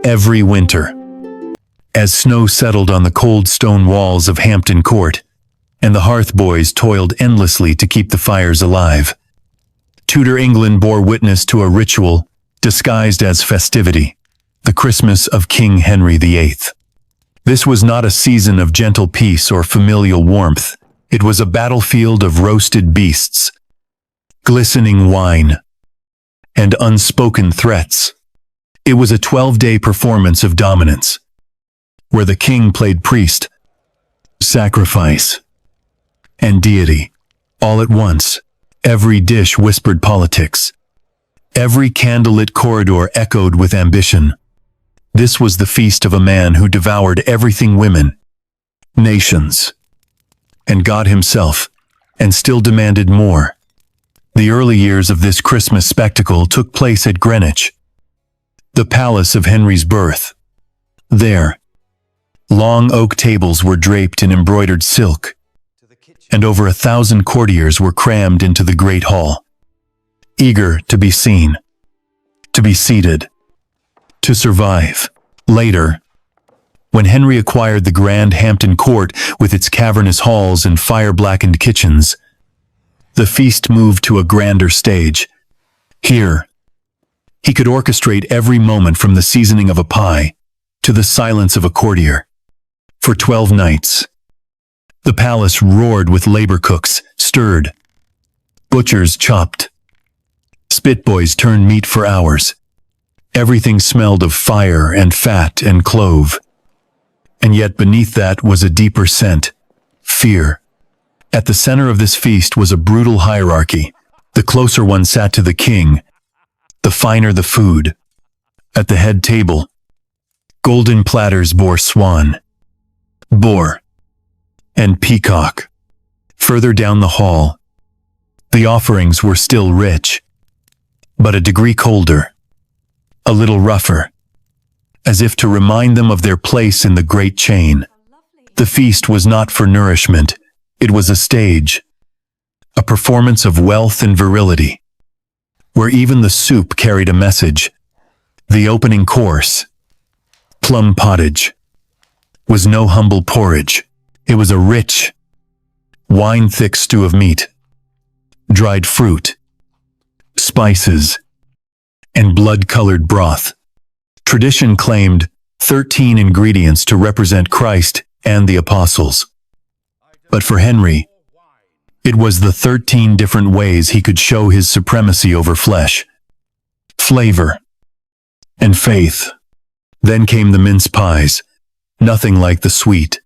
every winter. As snow settled on the cold stone walls of Hampton Court, and the hearth boys toiled endlessly to keep the fires alive, Tudor England bore witness to a ritual disguised as festivity, the Christmas of King Henry VIII. This was not a season of gentle peace or familial warmth. It was a battlefield of roasted beasts, glistening wine, and unspoken threats. It was a 12-day performance of dominance, where the king played priest, sacrifice, and deity, all at once. Every dish whispered politics. Every candlelit corridor echoed with ambition. This was the feast of a man who devoured everything: women, nations, and God himself, and still demanded more. The early years of this Christmas spectacle took place at Greenwich, the palace of Henry's birth. There, long oak tables were draped in embroidered silk, and over 1,000 courtiers were crammed into the great hall, eager to be seen, to be seated, to survive. Later, when Henry acquired the grand Hampton Court with its cavernous halls and fire-blackened kitchens, the feast moved to a grander stage. Here, he could orchestrate every moment, from the seasoning of a pie to the silence of a courtier. For 12 nights, the palace roared with labor cooks, stirred, butchers chopped, spit boys turned meat for hours. Everything smelled of fire and fat and clove. And yet beneath that was a deeper scent: fear. At the center of this feast was a brutal hierarchy. The closer one sat to the king, the finer the food. At the head table, golden platters bore swan, boar, and peacock. Further down the hall, the offerings were still rich, but a degree colder, a little rougher, as if to remind them of their place in the great chain. The feast was not for nourishment. It was a stage, a performance of wealth and virility, where even the soup carried a message. The opening course, plum pottage, was no humble porridge. It was a rich, wine-thick stew of meat, dried fruit, spices, and blood-colored broth. Tradition claimed 13 ingredients to represent Christ and the apostles. But for Henry, it was the 13 different ways he could show his supremacy over flesh, flavor, and faith. Then came the mince pies, nothing like the sweet,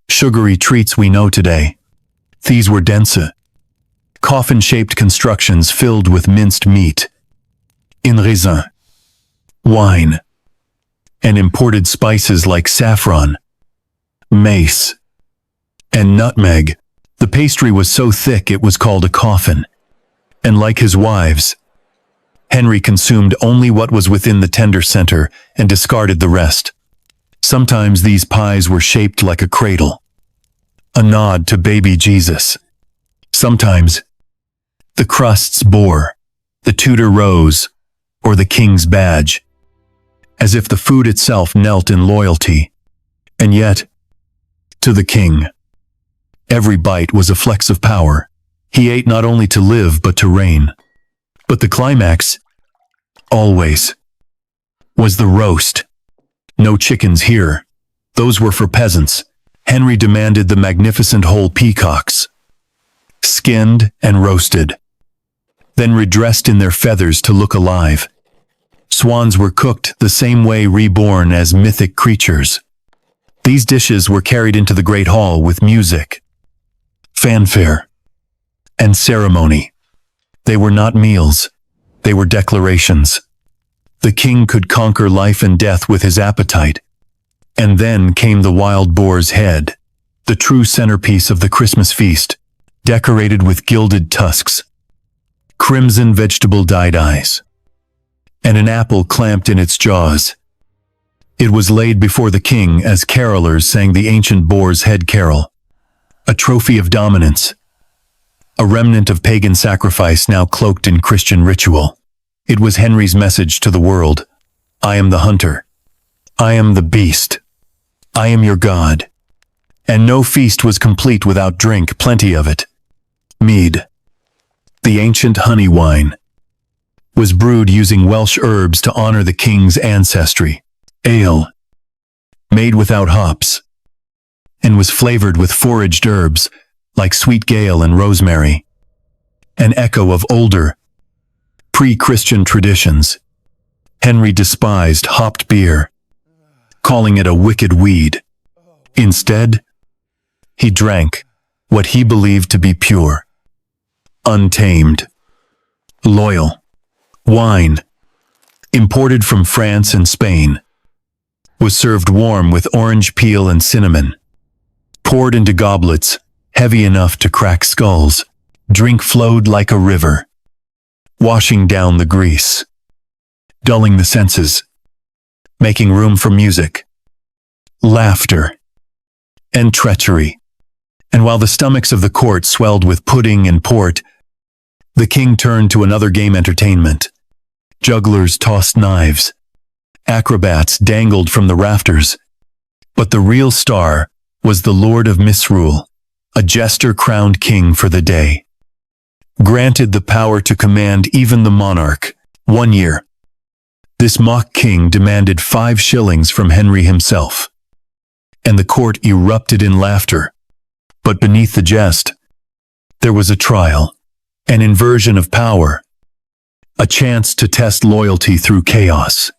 sugary treats we know today. These were dense, coffin-shaped constructions filled with minced meat, in raisin, wine, and imported spices like saffron, mace, and nutmeg. The pastry was so thick it was called a coffin, and like his wives, Henry consumed only what was within the tender center and discarded the rest. Sometimes these pies were shaped like a cradle, a nod to baby Jesus. Sometimes the crusts bore the Tudor rose or the king's badge, as if the food itself knelt in loyalty. And yet, to the king, every bite was a flex of power. He ate not only to live but to reign. But the climax, always, was the roast. No chickens here. Those were for peasants. Henry demanded the magnificent whole peacocks, skinned and roasted, then redressed in their feathers to look alive. Swans were cooked the same way, reborn as mythic creatures. These dishes were carried into the great hall with music, fanfare, and ceremony. They were not meals. They were declarations. The king could conquer life and death with his appetite. And then came the wild boar's head, the true centerpiece of the Christmas feast, decorated with gilded tusks, crimson vegetable-dyed eyes, and an apple clamped in its jaws. It was laid before the king as carolers sang the ancient boar's head carol, a trophy of dominance, a remnant of pagan sacrifice now cloaked in Christian ritual. It was Henry's message to the world: I am the hunter, I am the beast. I am your God. And no feast was complete without drink, plenty of it. Mead, the ancient honey wine, was brewed using Welsh herbs to honor the king's ancestry. Ale, made without hops, and was flavored with foraged herbs like sweet gale and rosemary, an echo of older, pre-Christian traditions. Henry despised hopped beer, calling it a wicked weed. Instead, he drank what he believed to be pure, untamed, loyal wine, imported from France and Spain, was served warm with orange peel and cinnamon. Poured into goblets, heavy enough to crack skulls, drink flowed like a river, washing down the grease, dulling the senses, making room for music, laughter, and treachery. And while the stomachs of the court swelled with pudding and port, the king turned to another game entertainment. Jugglers tossed knives, acrobats dangled from the rafters, but the real star was the Lord of Misrule, a jester-crowned king for the day, granted the power to command even the monarch. 1 year, this mock king demanded 5 shillings from Henry himself, and the court erupted in laughter. But beneath the jest, there was a trial, an inversion of power, a chance to test loyalty through chaos.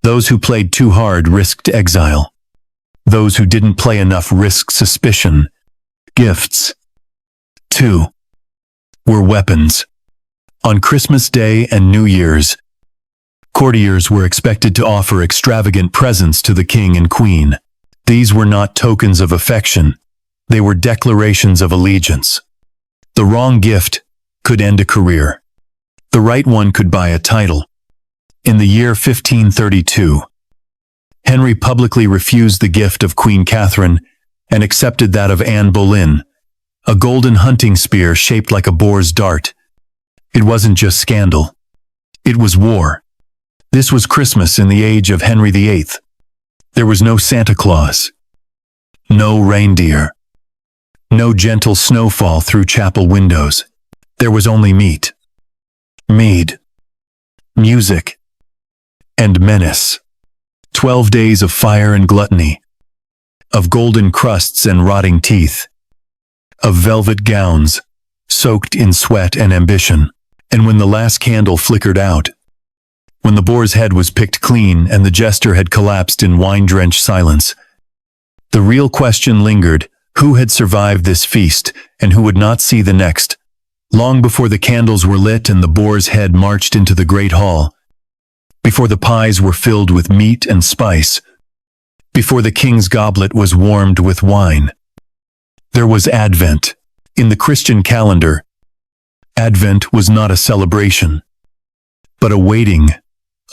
Those who played too hard risked exile. Those who didn't play enough risked suspicion. Gifts, too, were weapons. On Christmas Day and New Year's, courtiers were expected to offer extravagant presents to the king and queen. These were not tokens of affection. They were declarations of allegiance. The wrong gift could end a career. The right one could buy a title. In the year 1532, Henry publicly refused the gift of Queen Catherine and accepted that of Anne Boleyn, a golden hunting spear shaped like a boar's dart. It wasn't just scandal. It was war. This was Christmas in the age of Henry VIII. There was no Santa Claus, no reindeer, no gentle snowfall through chapel windows. There was only meat, mead, music, and menace. 12 days of fire and gluttony, of golden crusts and rotting teeth, of velvet gowns soaked in sweat and ambition. And when the last candle flickered out, when the boar's head was picked clean and the jester had collapsed in wine-drenched silence, the real question lingered: who had survived this feast and who would not see the next? Long before the candles were lit and the boar's head marched into the great hall, before the pies were filled with meat and spice, before the king's goblet was warmed with wine, there was Advent. In the Christian calendar, Advent was not a celebration, but a waiting,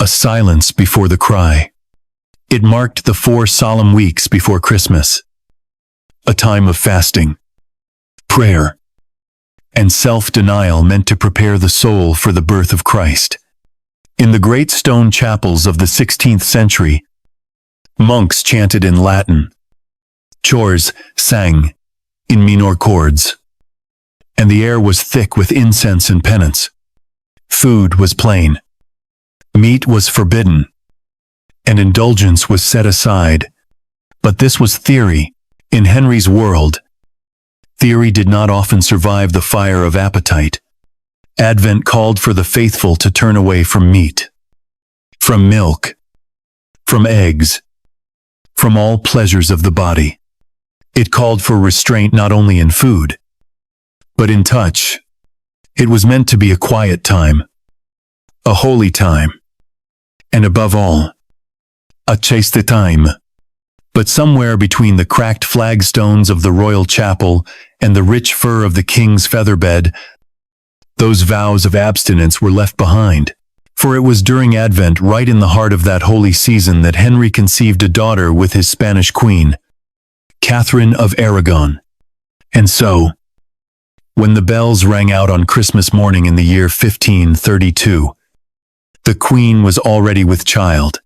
a silence before the cry. It marked the 4 solemn weeks before Christmas, a time of fasting, prayer, and self-denial meant to prepare the soul for the birth of Christ. In the great stone chapels of the 16th century, monks chanted in Latin, chors sang in minor chords, and the air was thick with incense and penance. Food was plain, meat was forbidden, and indulgence was set aside. But this was theory. In Henry's world, theory did not often survive the fire of appetite. Advent called for the faithful to turn away from meat, from milk, from eggs, from all pleasures of the body. It called for restraint not only in food, but in touch. It was meant to be a quiet time, a holy time, and above all, a chaste time. But somewhere between the cracked flagstones of the royal chapel and the rich fur of the king's featherbed, those vows of abstinence were left behind. For it was during Advent, right in the heart of that holy season, that Henry conceived a daughter with his Spanish queen, Catherine of Aragon. And so, when the bells rang out on Christmas morning in the year 1532, the queen was already with child.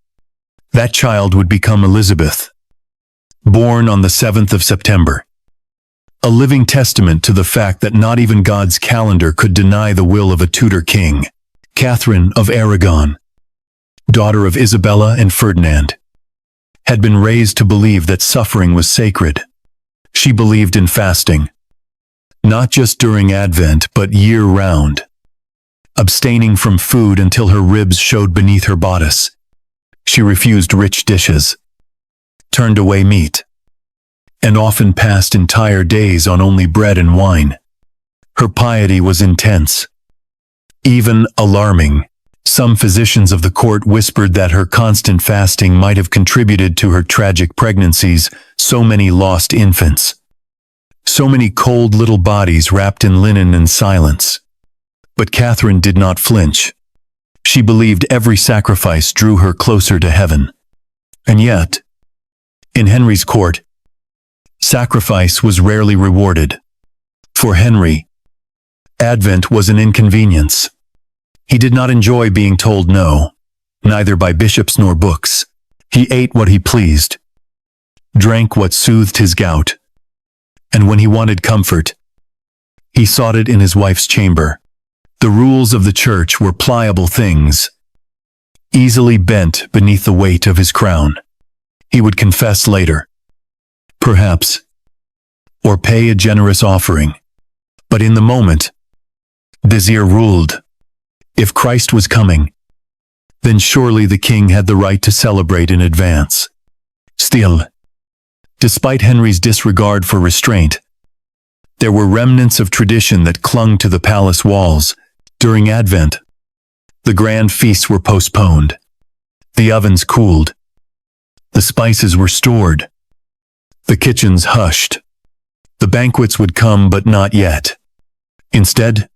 That child would become Elizabeth, born on the 7th of September. A living testament to the fact that not even God's calendar could deny the will of a Tudor king. Catherine of Aragon, daughter of Isabella and Ferdinand, had been raised to believe that suffering was sacred. She believed in fasting, not just during Advent but year-round, abstaining from food until her ribs showed beneath her bodice. She refused rich dishes, turned away meat, and often passed entire days on only bread and wine. Her piety was intense, even alarming. Some physicians of the court whispered that her constant fasting might have contributed to her tragic pregnancies, so many lost infants, so many cold little bodies wrapped in linen and silence. But Catherine did not flinch. She believed every sacrifice drew her closer to heaven. And yet, in Henry's court, sacrifice was rarely rewarded. For Henry, Advent was an inconvenience. He did not enjoy being told no, neither by bishops nor books. He ate what he pleased, drank what soothed his gout, and when he wanted comfort, he sought it in his wife's chamber. The rules of the church were pliable things, easily bent beneath the weight of his crown. He would confess later, perhaps, or pay a generous offering. But in the moment, Desire ruled. If Christ was coming, then surely the king had the right to celebrate in advance. Still, despite Henry's disregard for restraint, there were remnants of tradition that clung to the palace walls. During Advent, the grand feasts were postponed. The ovens cooled. The spices were stored. The kitchens hushed. The banquets would come, but not yet. Instead,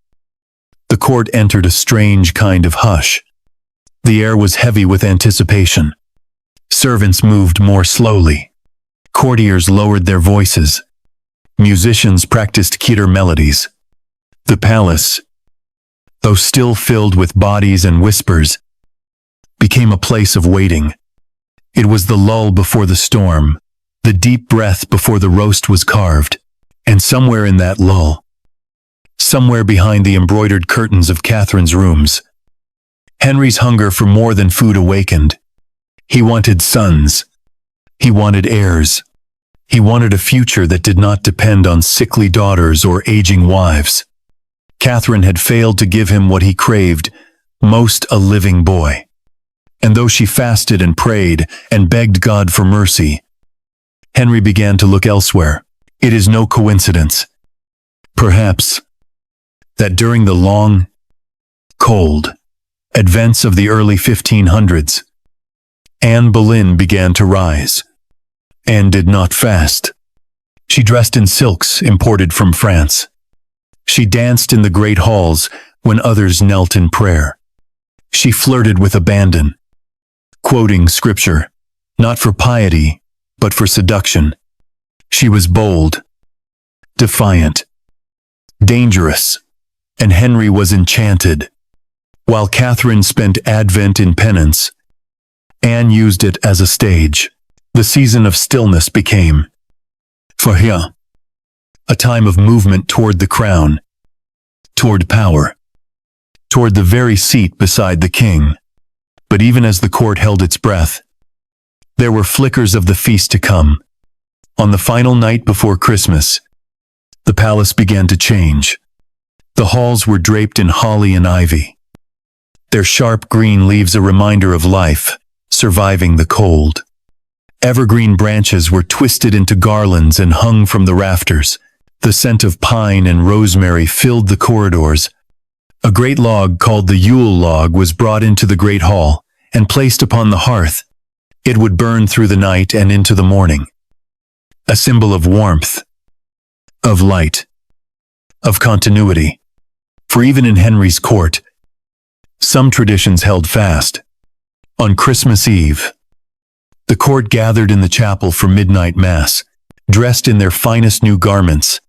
the court entered a strange kind of hush. The air was heavy with anticipation. Servants moved more slowly. Courtiers lowered their voices. Musicians practiced Tudor melodies. The palace, though still filled with bodies and whispers, became a place of waiting. It was the lull before the storm, the deep breath before the roast was carved. And somewhere in that lull, somewhere behind the embroidered curtains of Catherine's rooms, Henry's hunger for more than food awakened. He wanted sons. He wanted heirs. He wanted a future that did not depend on sickly daughters or aging wives. Catherine had failed to give him what he craved, most a living boy. And though she fasted and prayed and begged God for mercy, Henry began to look elsewhere. It is no coincidence, perhaps, that during the long, cold Advents of the early 1500s, Anne Boleyn began to rise. Anne did not fast. She dressed in silks imported from France. She danced in the great halls when others knelt in prayer. She flirted with abandon, quoting scripture, not for piety, but for seduction. She was bold, defiant, dangerous, and Henry was enchanted. While Catherine spent Advent in penance, Anne used it as a stage. The season of stillness became, for her, a time of movement toward the crown, toward power, toward the very seat beside the king. But even as the court held its breath, there were flickers of the feast to come. On the final night before Christmas, the palace began to change. The halls were draped in holly and ivy, their sharp green leaves a reminder of life, surviving the cold. Evergreen branches were twisted into garlands and hung from the rafters. The scent of pine and rosemary filled the corridors. A great log called the Yule log was brought into the great hall and placed upon the hearth. It would burn through the night and into the morning, a symbol of warmth, of light, of continuity. For even in Henry's court, some traditions held fast. On Christmas Eve, the court gathered in the chapel for midnight mass, dressed in their finest new garments.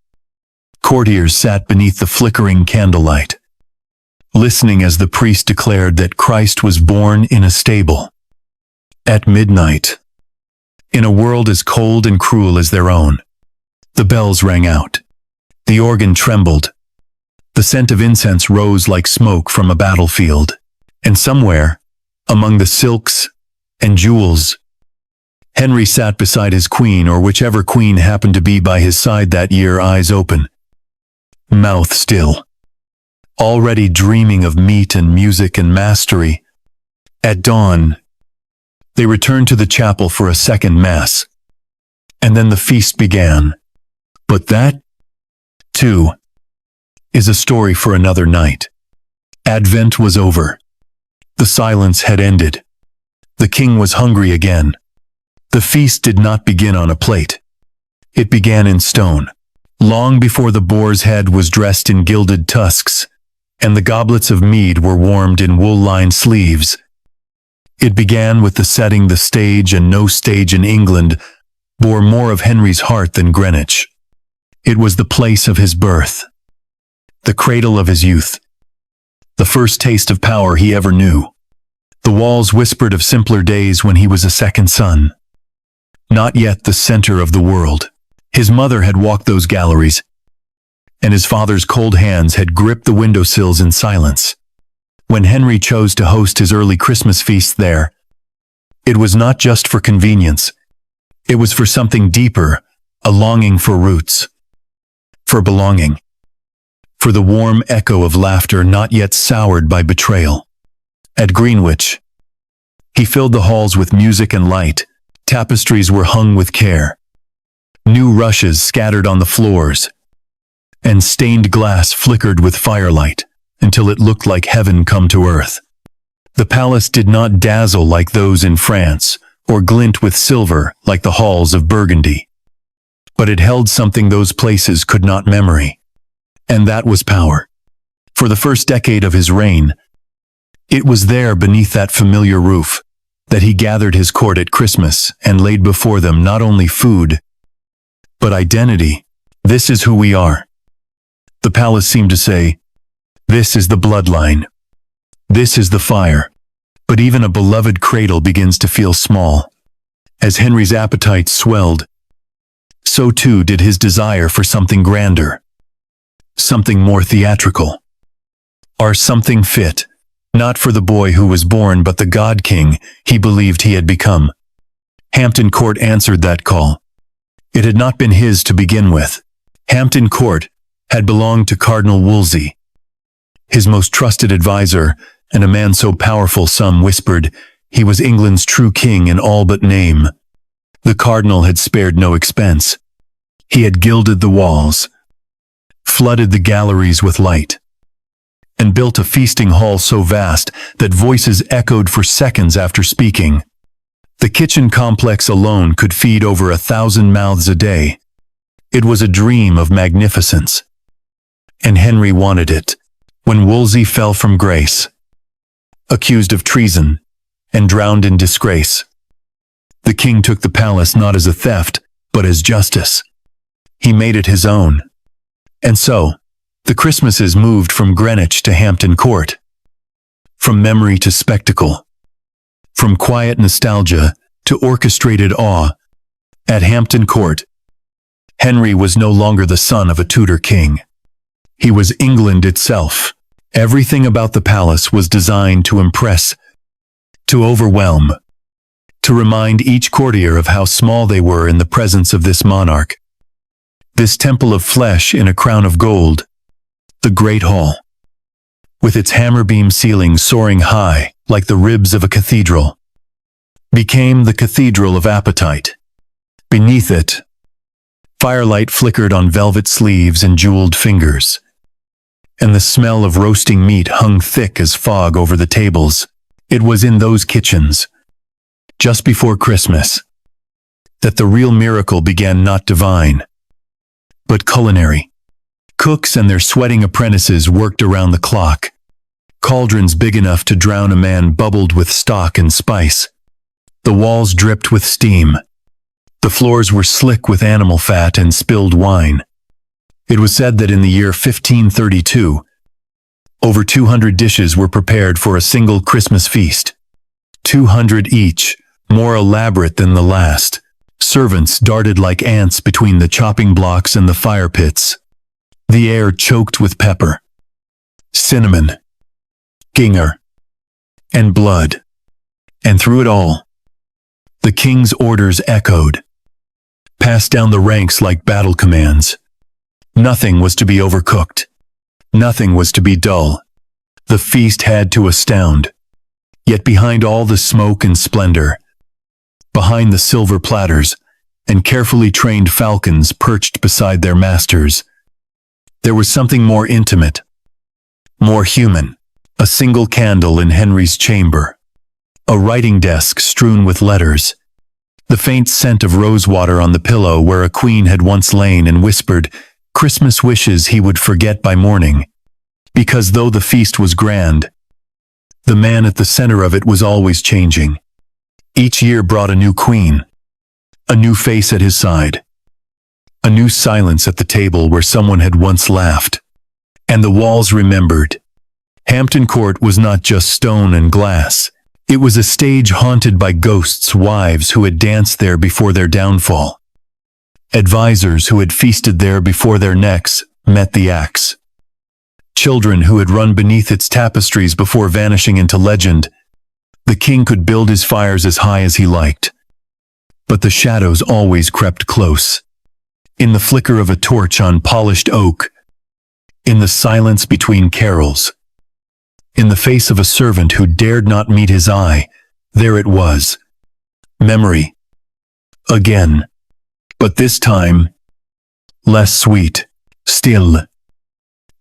Courtiers sat beneath the flickering candlelight, listening as the priest declared that Christ was born in a stable. At midnight, in a world as cold and cruel as their own, the bells rang out. The organ trembled. The scent of incense rose like smoke from a battlefield. And somewhere, among the silks and jewels, Henry sat beside his queen, or whichever queen happened to be by his side that year, eyes open, mouth still, already dreaming of meat and music and mastery. At dawn, they returned to the chapel for a second mass, and then the feast began. But that, too, is a story for another night. Advent was over. The silence had ended. The king was hungry again. The feast did not begin on a plate. It began in stone, long before the boar's head was dressed in gilded tusks, and the goblets of mead were warmed in wool-lined sleeves. It began with the setting. The stage, and no stage in England, bore more of Henry's heart than Greenwich. It was the place of his birth, the cradle of his youth, the first taste of power he ever knew. The walls whispered of simpler days when he was a second son, not yet the center of the world. His mother had walked those galleries, and his father's cold hands had gripped the windowsills in silence. When Henry chose to host his early Christmas feast there, it was not just for convenience. It was for something deeper, a longing for roots, for belonging, for the warm echo of laughter not yet soured by betrayal. At Greenwich, he filled the halls with music and light. Tapestries were hung with care. New rushes scattered on the floors, and stained glass flickered with firelight until it looked like heaven come to earth. The palace did not dazzle like those in France, or glint with silver like the halls of Burgundy. But it held something those places could not: memory. And that was power. For the first decade of his reign, it was there, beneath that familiar roof, that he gathered his court at Christmas and laid before them not only food, but identity. This is who we are. The palace seemed to say, this is the bloodline. This is the fire. But even a beloved cradle begins to feel small. As Henry's appetite swelled, so too did his desire for something grander, something more theatrical, or something fit, not for the boy who was born, but the God-king he believed he had become. Hampton Court answered that call. It had not been his to begin with. Hampton Court had belonged to Cardinal Wolsey, his most trusted advisor, and a man so powerful some whispered he was England's true king in all but name. The cardinal had spared no expense. He had gilded the walls, flooded the galleries with light, and built a feasting hall so vast that voices echoed for seconds after speaking. The kitchen complex alone could feed over 1,000 mouths a day. It was a dream of magnificence. And Henry wanted it. When Wolsey fell from grace, accused of treason, and drowned in disgrace, the king took the palace not as a theft, but as justice. He made it his own. And so, the Christmases moved from Greenwich to Hampton Court, from memory to spectacle, from quiet nostalgia to orchestrated awe. At Hampton Court, Henry was no longer the son of a Tudor king. He was England itself. Everything about the palace was designed to impress, to overwhelm, to remind each courtier of how small they were in the presence of this monarch. This temple of flesh in a crown of gold, the Great Hall, with its hammer-beam ceiling soaring high like the ribs of a cathedral, became the cathedral of appetite. Beneath it, firelight flickered on velvet sleeves and jeweled fingers, and the smell of roasting meat hung thick as fog over the tables. It was in those kitchens, just before Christmas, that the real miracle began, not divine, but culinary. Cooks and their sweating apprentices worked around the clock. Cauldrons big enough to drown a man bubbled with stock and spice. The walls dripped with steam. The floors were slick with animal fat and spilled wine. It was said that in the year 1532, over 200 dishes were prepared for a single Christmas feast. 200 each, more elaborate than the last. Servants darted like ants between the chopping blocks and the fire pits. The air choked with pepper, cinnamon, ginger, and blood. And through it all, the king's orders echoed, passed down the ranks like battle commands. Nothing was to be overcooked. Nothing was to be dull. The feast had to astound. Yet behind all the smoke and splendor, behind the silver platters and carefully trained falcons perched beside their masters, there was something more intimate, more human. A single candle in Henry's chamber, a writing desk strewn with letters, the faint scent of rosewater on the pillow where a queen had once lain and whispered Christmas wishes he would forget by morning. Because though the feast was grand, the man at the center of it was always changing. Each year brought a new queen, a new face at his side, a new silence at the table where someone had once laughed. And the walls remembered. Hampton Court was not just stone and glass. It was a stage haunted by ghosts' wives who had danced there before their downfall. Advisors who had feasted there before their necks met the axe. Children who had run beneath its tapestries before vanishing into legend. The king could build his fires as high as he liked. But the shadows always crept close. In the flicker of a torch on polished oak, in the silence between carols, in the face of a servant who dared not meet his eye, there it was. Memory. Again. But this time, less sweet. Still.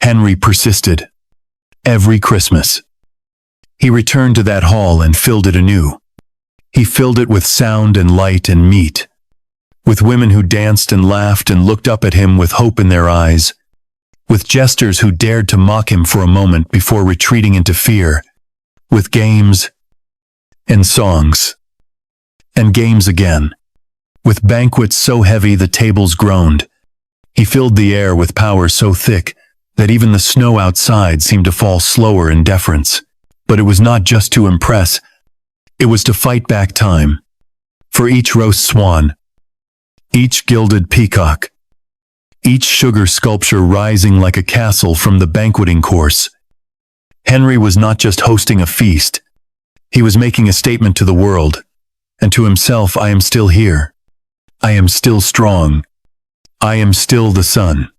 Henry persisted. Every Christmas, he returned to that hall and filled it anew. He filled it with sound and light and meat, with women who danced and laughed and looked up at him with hope in their eyes, with jesters who dared to mock him for a moment before retreating into fear, with games and songs, and games again, with banquets so heavy the tables groaned. He filled the air with power so thick that even the snow outside seemed to fall slower in deference. But it was not just to impress, it was to fight back time. For each roast swan, each gilded peacock, each sugar sculpture rising like a castle from the banqueting course, Henry was not just hosting a feast. He was making a statement to the world, and to himself. I am still here. I am still strong. I am still the sun.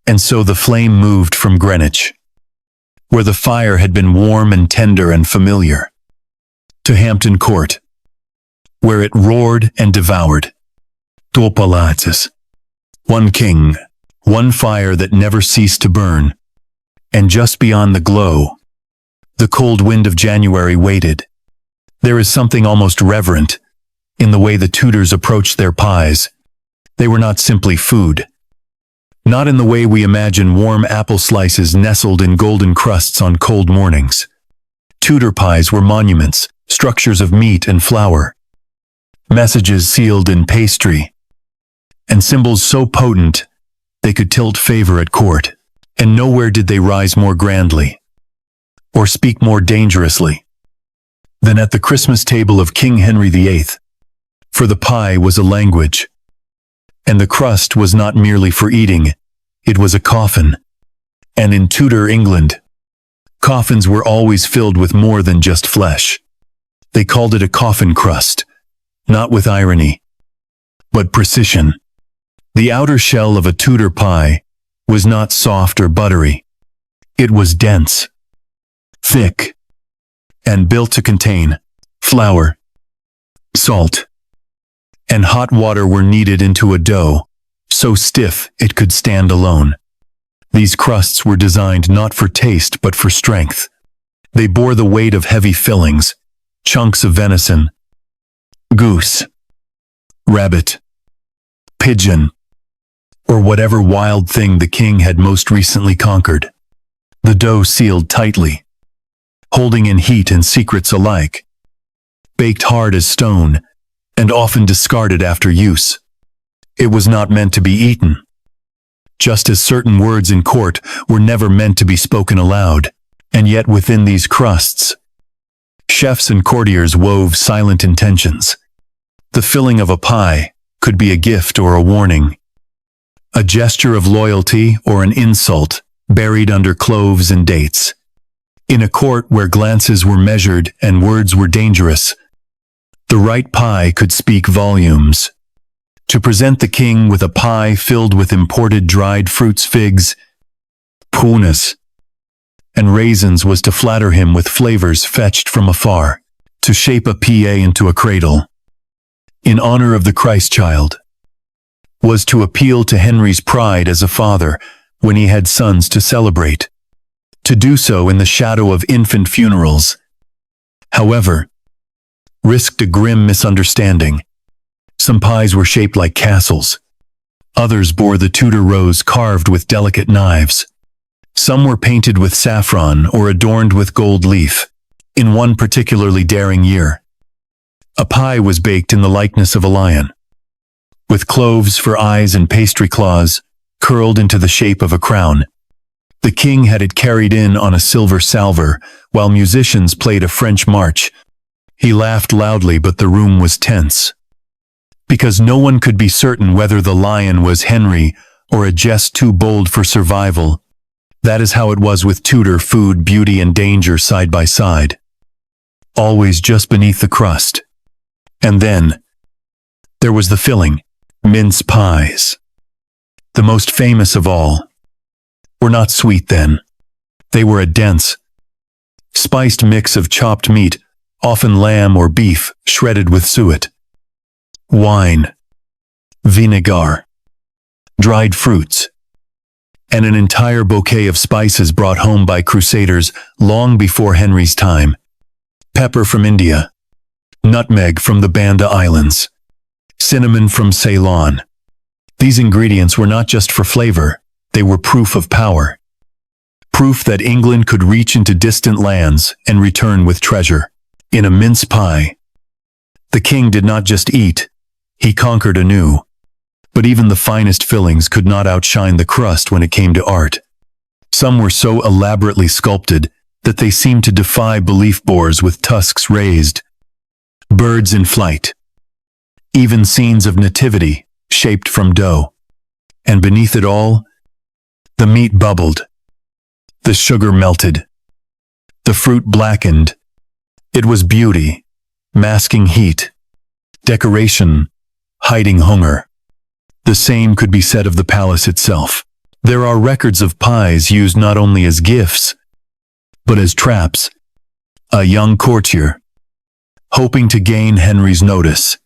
And so the flame moved from Greenwich, where the fire had been warm and tender and familiar, to Hampton Court, where it roared and devoured. Due palaces. One king, one fire that never ceased to burn. And just beyond the glow, the cold wind of January waited. There is something almost reverent in the way the Tudors approached their pies. They were not simply food. Not in the way we imagine warm apple slices nestled in golden crusts on cold mornings. Tudor pies were monuments, structures of meat and flour, messages sealed in pastry, and symbols so potent they could tilt favor at court. And nowhere did they rise more grandly, or speak more dangerously, than at the Christmas table of King Henry VIII. For the pie was a language, and the crust was not merely for eating, it was a coffin. And in Tudor England, coffins were always filled with more than just flesh. They called it a coffin crust, not with irony, but precision. The outer shell of a Tudor pie was not soft or buttery. It was dense, thick, and built to contain flour, salt, and hot water were kneaded into a dough, so stiff it could stand alone. These crusts were designed not for taste but for strength. They bore the weight of heavy fillings, chunks of venison, goose, rabbit, pigeon, or whatever wild thing the king had most recently conquered. The dough sealed tightly, holding in heat and secrets alike, baked hard as stone, and often discarded after use. It was not meant to be eaten, just as certain words in court were never meant to be spoken aloud. And yet within these crusts, Chefs and courtiers wove silent intentions. The filling of a pie could be a gift or a warning, a gesture of loyalty or an insult buried under cloves and dates. In a court where glances were measured and words were dangerous, the right pie could speak volumes. To present the king with a pie filled with imported dried fruits, figs, prunes, and raisins was to flatter him with flavors fetched from afar, to shape a pie into a cradle, in honor of the Christ child, was to appeal to Henry's pride as a father when he had sons to celebrate, to do so in the shadow of infant funerals. However, risked a grim misunderstanding. Some pies were shaped like castles. Others bore the Tudor rose carved with delicate knives. Some were painted with saffron or adorned with gold leaf. In one particularly daring year, a pie was baked in the likeness of a lion, with cloves for eyes and pastry claws curled into the shape of a crown. The king had it carried in on a silver salver, while musicians played a French march. He laughed loudly, but the room was tense, because no one could be certain whether the lion was Henry or a jest too bold for survival. That is how it was with Tudor food, beauty and danger side by side, always just beneath the crust. And then there was the filling, mince pies. The most famous of all were not sweet then. They were a dense, spiced mix of chopped meat, often lamb or beef, shredded with suet, wine, vinegar, dried fruits, and an entire bouquet of spices brought home by crusaders long before Henry's time. Pepper from India, nutmeg from the Banda Islands, cinnamon from Ceylon. These ingredients were not just for flavor, they were proof of power. Proof that England could reach into distant lands and return with treasure. In a mince pie, the king did not just eat, he conquered anew. But even the finest fillings could not outshine the crust when it came to art. Some were so elaborately sculpted that they seemed to defy belief. Boars with tusks raised, birds in flight, even scenes of nativity shaped from dough. And beneath it all, the meat bubbled, the sugar melted, the fruit blackened. It was beauty, masking heat, decoration, hiding hunger. The same could be said of the palace itself. There are records of pies used not only as gifts, but as traps. A young courtier, hoping to gain Henry's notice,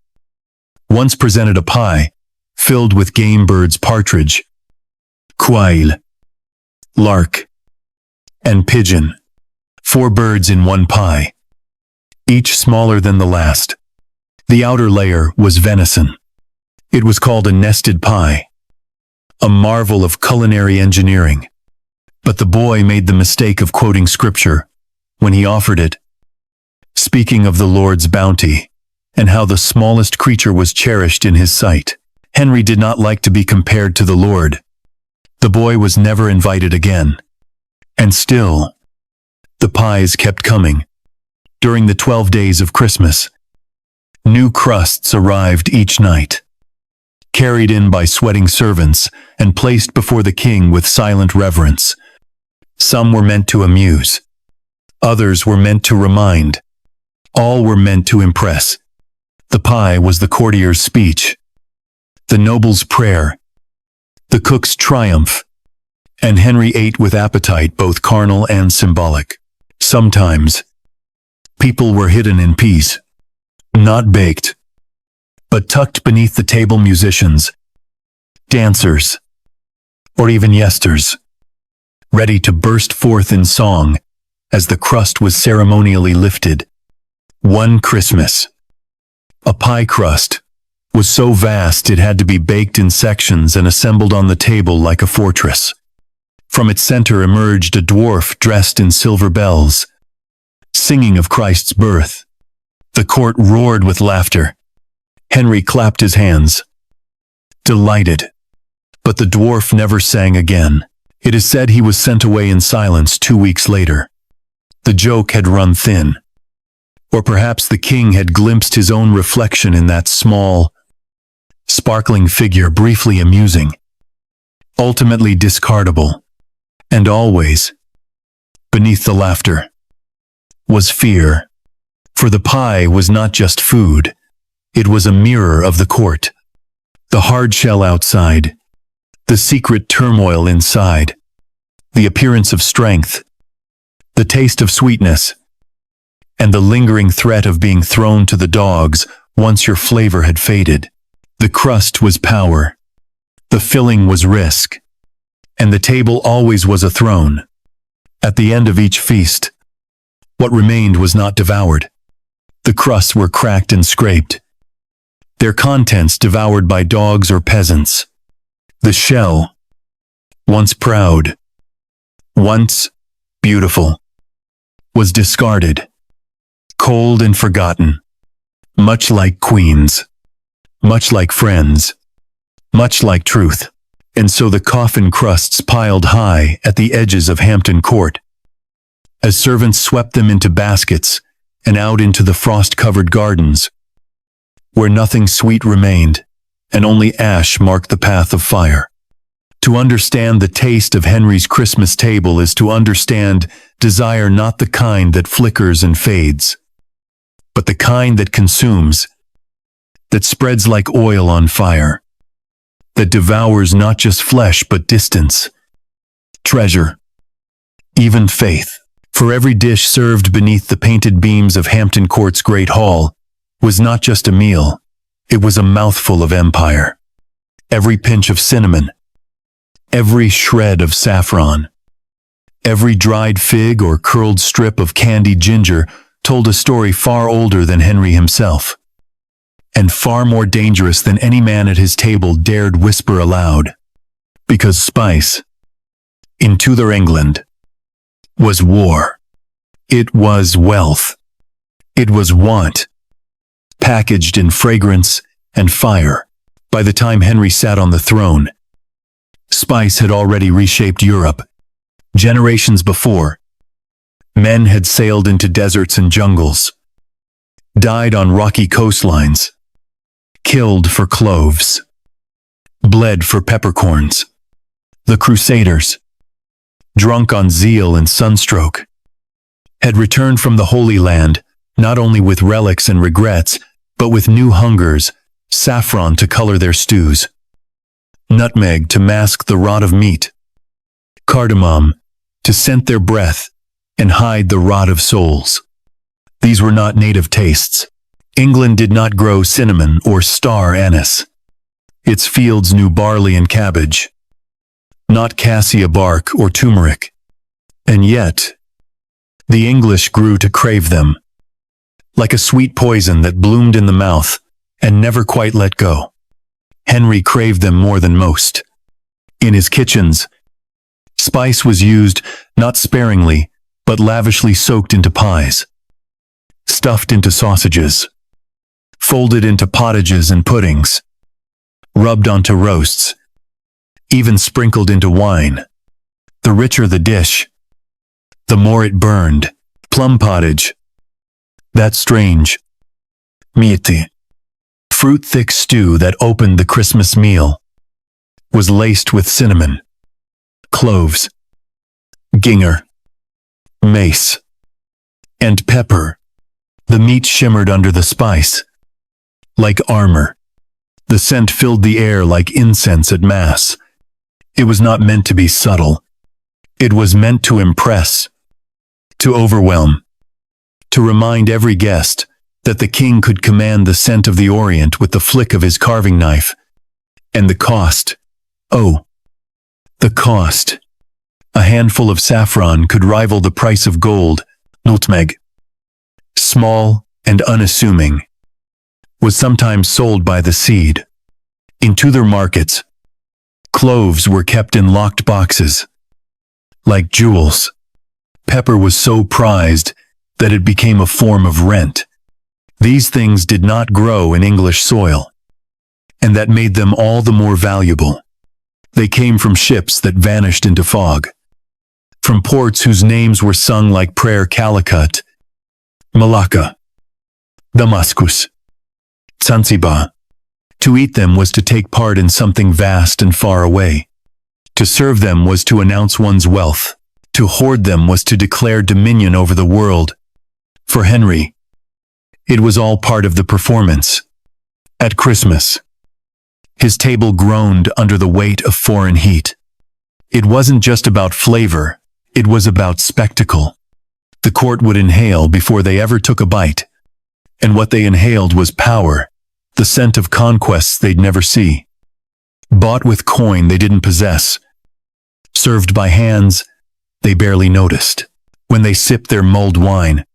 once presented a pie filled with game birds, partridge, quail, lark, and pigeon. 4 birds in one pie, each smaller than the last. The outer layer was venison. It was called a nested pie, a marvel of culinary engineering. But the boy made the mistake of quoting scripture when he offered it, speaking of the Lord's bounty and how the smallest creature was cherished in his sight. Henry did not like to be compared to the Lord. The boy was never invited again. And still, the pies kept coming. During the 12 days of Christmas, new crusts arrived each night, carried in by sweating servants and placed before the king with silent reverence. Some were meant to amuse. Others were meant to remind. All were meant to impress. The pie was the courtier's speech, the noble's prayer, the cook's triumph, and Henry ate with appetite, both carnal and symbolic. Sometimes, people were hidden in peace, not baked, but tucked beneath the table. Musicians, dancers, or even jesters, ready to burst forth in song as the crust was ceremonially lifted. One Christmas, a pie crust was so vast it had to be baked in sections and assembled on the table like a fortress. From its center emerged a dwarf dressed in silver bells, singing of Christ's birth. The court roared with laughter. Henry clapped his hands, delighted. But the dwarf never sang again. It is said he was sent away in silence 2 weeks later. The joke had run thin. Or perhaps the king had glimpsed his own reflection in that small, sparkling figure, briefly amusing, ultimately discardable, and always, beneath the laughter, was fear. For the pie was not just food, it was a mirror of the court. The hard shell outside, the secret turmoil inside, the appearance of strength, the taste of sweetness, and the lingering threat of being thrown to the dogs once your flavor had faded. The crust was power, the filling was risk, and the table always was a throne. At the end of each feast, what remained was not devoured. The crusts were cracked and scraped, their contents devoured by dogs or peasants. The shell, once proud, once beautiful, was discarded, cold and forgotten, much like queens, much like friends, much like truth. And so the coffin crusts piled high at the edges of Hampton Court, as servants swept them into baskets and out into the frost-covered gardens, where nothing sweet remained, and only ash marked the path of fire. To understand the taste of Henry's Christmas table is to understand desire, not the kind that flickers and fades, but the kind that consumes, that spreads like oil on fire, that devours not just flesh but distance, treasure, even faith. For every dish served beneath the painted beams of Hampton Court's great hall was not just a meal, it was a mouthful of empire. Every pinch of cinnamon, every shred of saffron, every dried fig or curled strip of candied ginger told a story far older than Henry himself, and far more dangerous than any man at his table dared whisper aloud. Because spice, in Tudor England, was war. It was wealth. It was want, packaged in fragrance and fire. By the time Henry sat on the throne, spice had already reshaped Europe. Generations before, men had sailed into deserts and jungles, died on rocky coastlines, killed for cloves, bled for peppercorns. The Crusaders, drunk on zeal and sunstroke, had returned from the Holy Land not only with relics and regrets, but with new hungers, saffron to color their stews, nutmeg to mask the rot of meat, cardamom to scent their breath and hide the rot of souls. These were not native tastes. England did not grow cinnamon or star anise. Its fields knew barley and cabbage, not cassia bark or turmeric. And yet, the English grew to crave them, like a sweet poison that bloomed in the mouth and never quite let go. Henry craved them more than most. In his kitchens, spice was used not sparingly, but lavishly soaked into pies, stuffed into sausages, folded into pottages and puddings, rubbed onto roasts, even sprinkled into wine. The richer the dish, the more it burned. Plum pottage, that strange, meaty, fruit-thick stew that opened the Christmas meal, was laced with cinnamon, cloves, ginger, mace, and pepper. The meat shimmered under the spice, like armor. The scent filled the air like incense at Mass. It was not meant to be subtle. It was meant to impress, to overwhelm, to remind every guest that the king could command the scent of the Orient with the flick of his carving knife. And the cost, oh, the cost. A handful of saffron could rival the price of gold. Nutmeg, small and unassuming, was sometimes sold by the seed. In Tudor markets, cloves were kept in locked boxes, like jewels. Pepper was so prized that it became a form of rent. These things did not grow in English soil, and that made them all the more valuable. They came from ships that vanished into fog, from ports whose names were sung like prayer. Calicut, Malacca, Damascus, Zanzibar. To eat them was to take part in something vast and far away. To serve them was to announce one's wealth. To hoard them was to declare dominion over the world. For Henry, it was all part of the performance. At Christmas, his table groaned under the weight of foreign heat. It wasn't just about flavor, it was about spectacle. The court would inhale before they ever took a bite. And what they inhaled was power, the scent of conquests they'd never see. Bought with coin they didn't possess. Served by hands they barely noticed. When they sipped their mulled wine,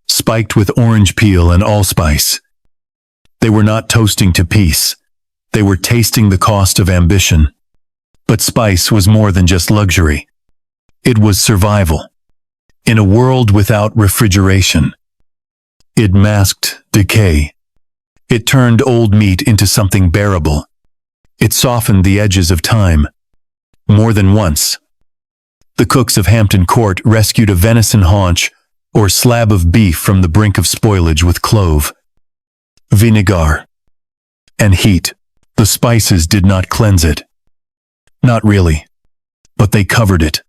spiked with orange peel and allspice, they were not toasting to peace. They were tasting the cost of ambition. But spice was more than just luxury. It was survival. In a world without refrigeration, it masked decay. It turned old meat into something bearable. It softened the edges of time. More than once, the cooks of Hampton Court rescued a venison haunch or slab of beef from the brink of spoilage with clove, vinegar, and heat. The spices did not cleanse it. Not really. But they covered it.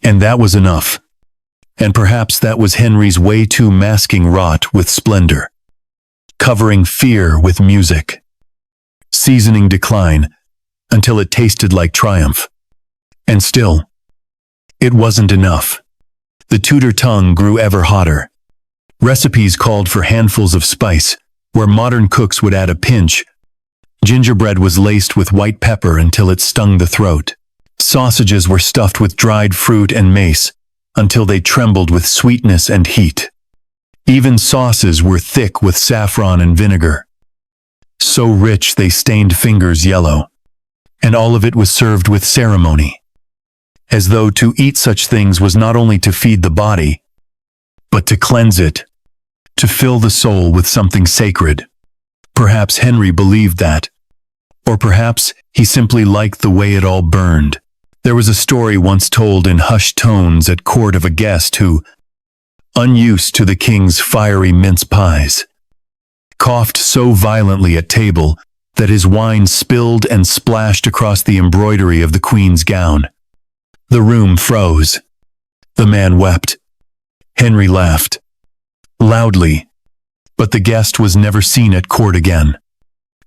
And that was enough. And perhaps that was Henry's way to masking rot with splendor, covering fear with music, seasoning decline until it tasted like triumph. And still, it wasn't enough. The Tudor tongue grew ever hotter. Recipes called for handfuls of spice, where modern cooks would add a pinch. Gingerbread was laced with white pepper until it stung the throat. Sausages were stuffed with dried fruit and mace until they trembled with sweetness and heat. Even sauces were thick with saffron and vinegar, so rich they stained fingers yellow. And all of it was served with ceremony, as though to eat such things was not only to feed the body, but to cleanse it, to fill the soul with something sacred. Perhaps Henry believed that, or perhaps he simply liked the way it all burned. There was a story once told in hushed tones at court of a guest who, unused to the king's fiery mince pies, coughed so violently at table that his wine spilled and splashed across the embroidery of the queen's gown. The room froze. The man wept. Henry laughed. Loudly. But the guest was never seen at court again.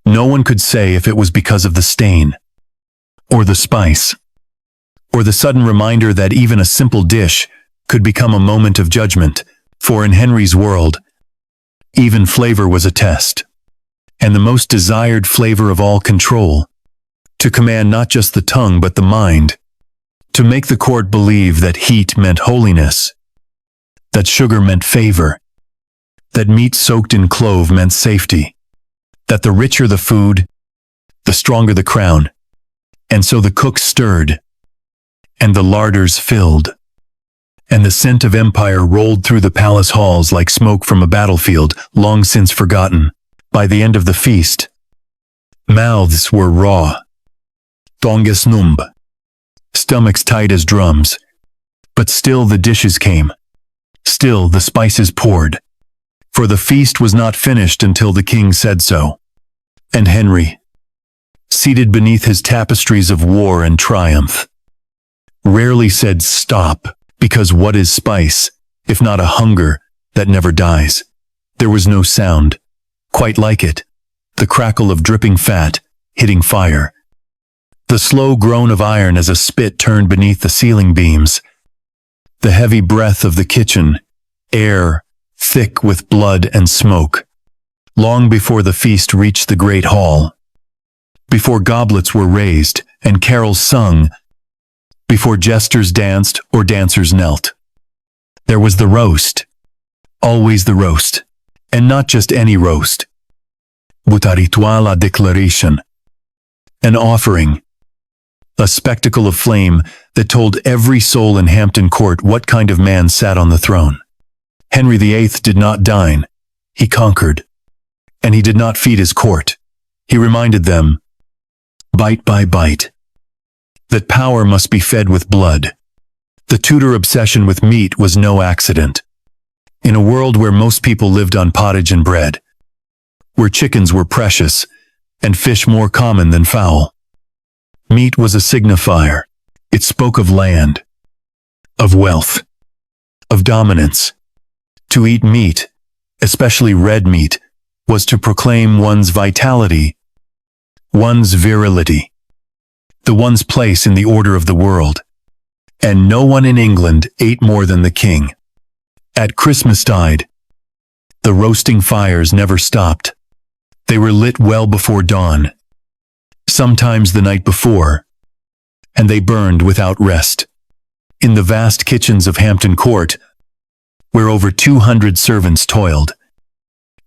No one could say if it was because of the stain, or the spice, or the sudden reminder that even a simple dish could become a moment of judgment, for in Henry's world, even flavor was a test. And the most desired flavor of all, control, to command not just the tongue but the mind, to make the court believe that heat meant holiness, that sugar meant favor, that meat soaked in clove meant safety, that the richer the food, the stronger the crown. And so the cooks stirred, and the larders filled, and the scent of empire rolled through the palace halls like smoke from a battlefield long since forgotten. By the end of the feast, mouths were raw, tongues numb, stomachs tight as drums. But still the dishes came. Still the spices poured. For the feast was not finished until the king said so. And Henry, seated beneath his tapestries of war and triumph, rarely said stop, because what is spice, if not a hunger that never dies? There was no sound, quite like it, the crackle of dripping fat hitting fire, the slow groan of iron as a spit turned beneath the ceiling beams, the heavy breath of the kitchen, air thick with blood and smoke. Long before the feast reached the great hall, before goblets were raised and carols sung, before jesters danced or dancers knelt, there was the roast, always the roast, and not just any roast, but a ritual à déclaration, an offering, a spectacle of flame that told every soul in Hampton Court what kind of man sat on the throne. Henry VIII did not dine, he conquered. And he did not feed his court. He reminded them, bite by bite, that power must be fed with blood. The Tudor obsession with meat was no accident. In a world where most people lived on pottage and bread, where chickens were precious and fish more common than fowl, meat was a signifier. It spoke of land, of wealth, of dominance. To eat meat, especially red meat, was to proclaim one's vitality, one's virility, one's place in the order of the world. And no one in England ate more than the king. At Christmastide, the roasting fires never stopped. They were lit well before dawn, sometimes the night before, and they burned without rest. In the vast kitchens of Hampton Court, where over 200 servants toiled,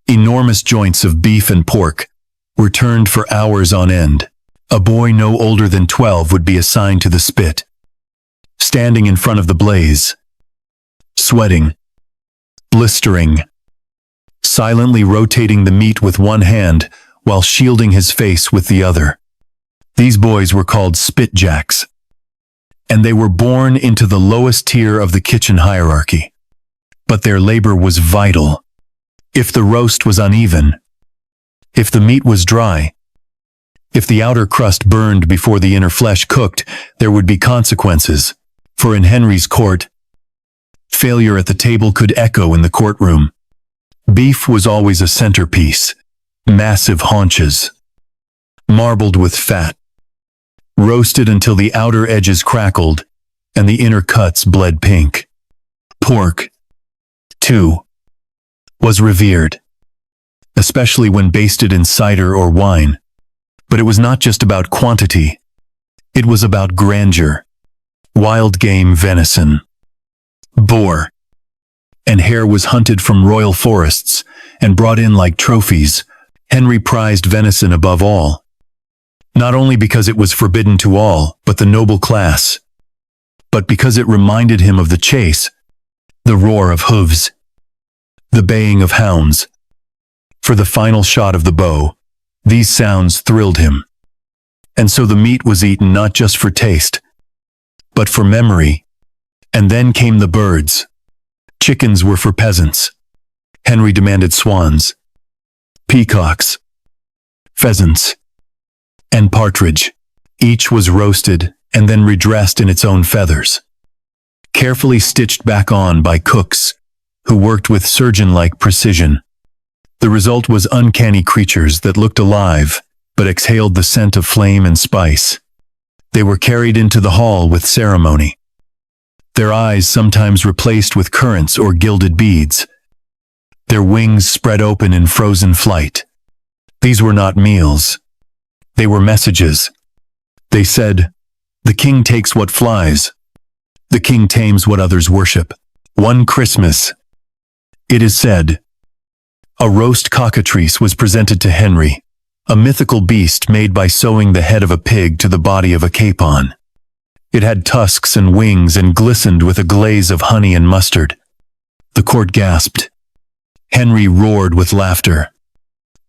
enormous joints of beef and pork were turned for hours on end. A boy no older than 12 would be assigned to the spit, standing in front of the blaze, sweating, blistering, silently rotating the meat with one hand while shielding his face with the other. These boys were called spitjacks, and they were born into the lowest tier of the kitchen hierarchy. But their labor was vital. If the roast was uneven, if the meat was dry, if the outer crust burned before the inner flesh cooked, there would be consequences. For in Henry's court, failure at the table could echo in the courtroom. Beef was always a centerpiece, massive haunches, marbled with fat, roasted until the outer edges crackled and the inner cuts bled pink. Pork, too, was revered, especially when basted in cider or wine. But it was not just about quantity. It was about grandeur. Wild game venison, boar, and hare was hunted from royal forests and brought in like trophies. Henry prized venison above all, not only because it was forbidden to all but the noble class, but because it reminded him of the chase, the roar of hooves, the baying of hounds. For the final shot of the bow, these sounds thrilled him. And so the meat was eaten not just for taste, but for memory. And then came the birds. Chickens were for peasants. Henry demanded swans, peacocks, pheasants, and partridge. Each was roasted and then redressed in its own feathers, carefully stitched back on by cooks who worked with surgeon-like precision. The result was uncanny creatures that looked alive but exhaled the scent of flame and spice. They were carried into the hall with ceremony, their eyes sometimes replaced with currants or gilded beads, their wings spread open in frozen flight. These were not meals. They were messages. They said, "The king takes what flies. The king tames what others worship." One Christmas, it is said, a roast cockatrice was presented to Henry, a mythical beast made by sewing the head of a pig to the body of a capon. It had tusks and wings and glistened with a glaze of honey and mustard. The court gasped. Henry roared with laughter.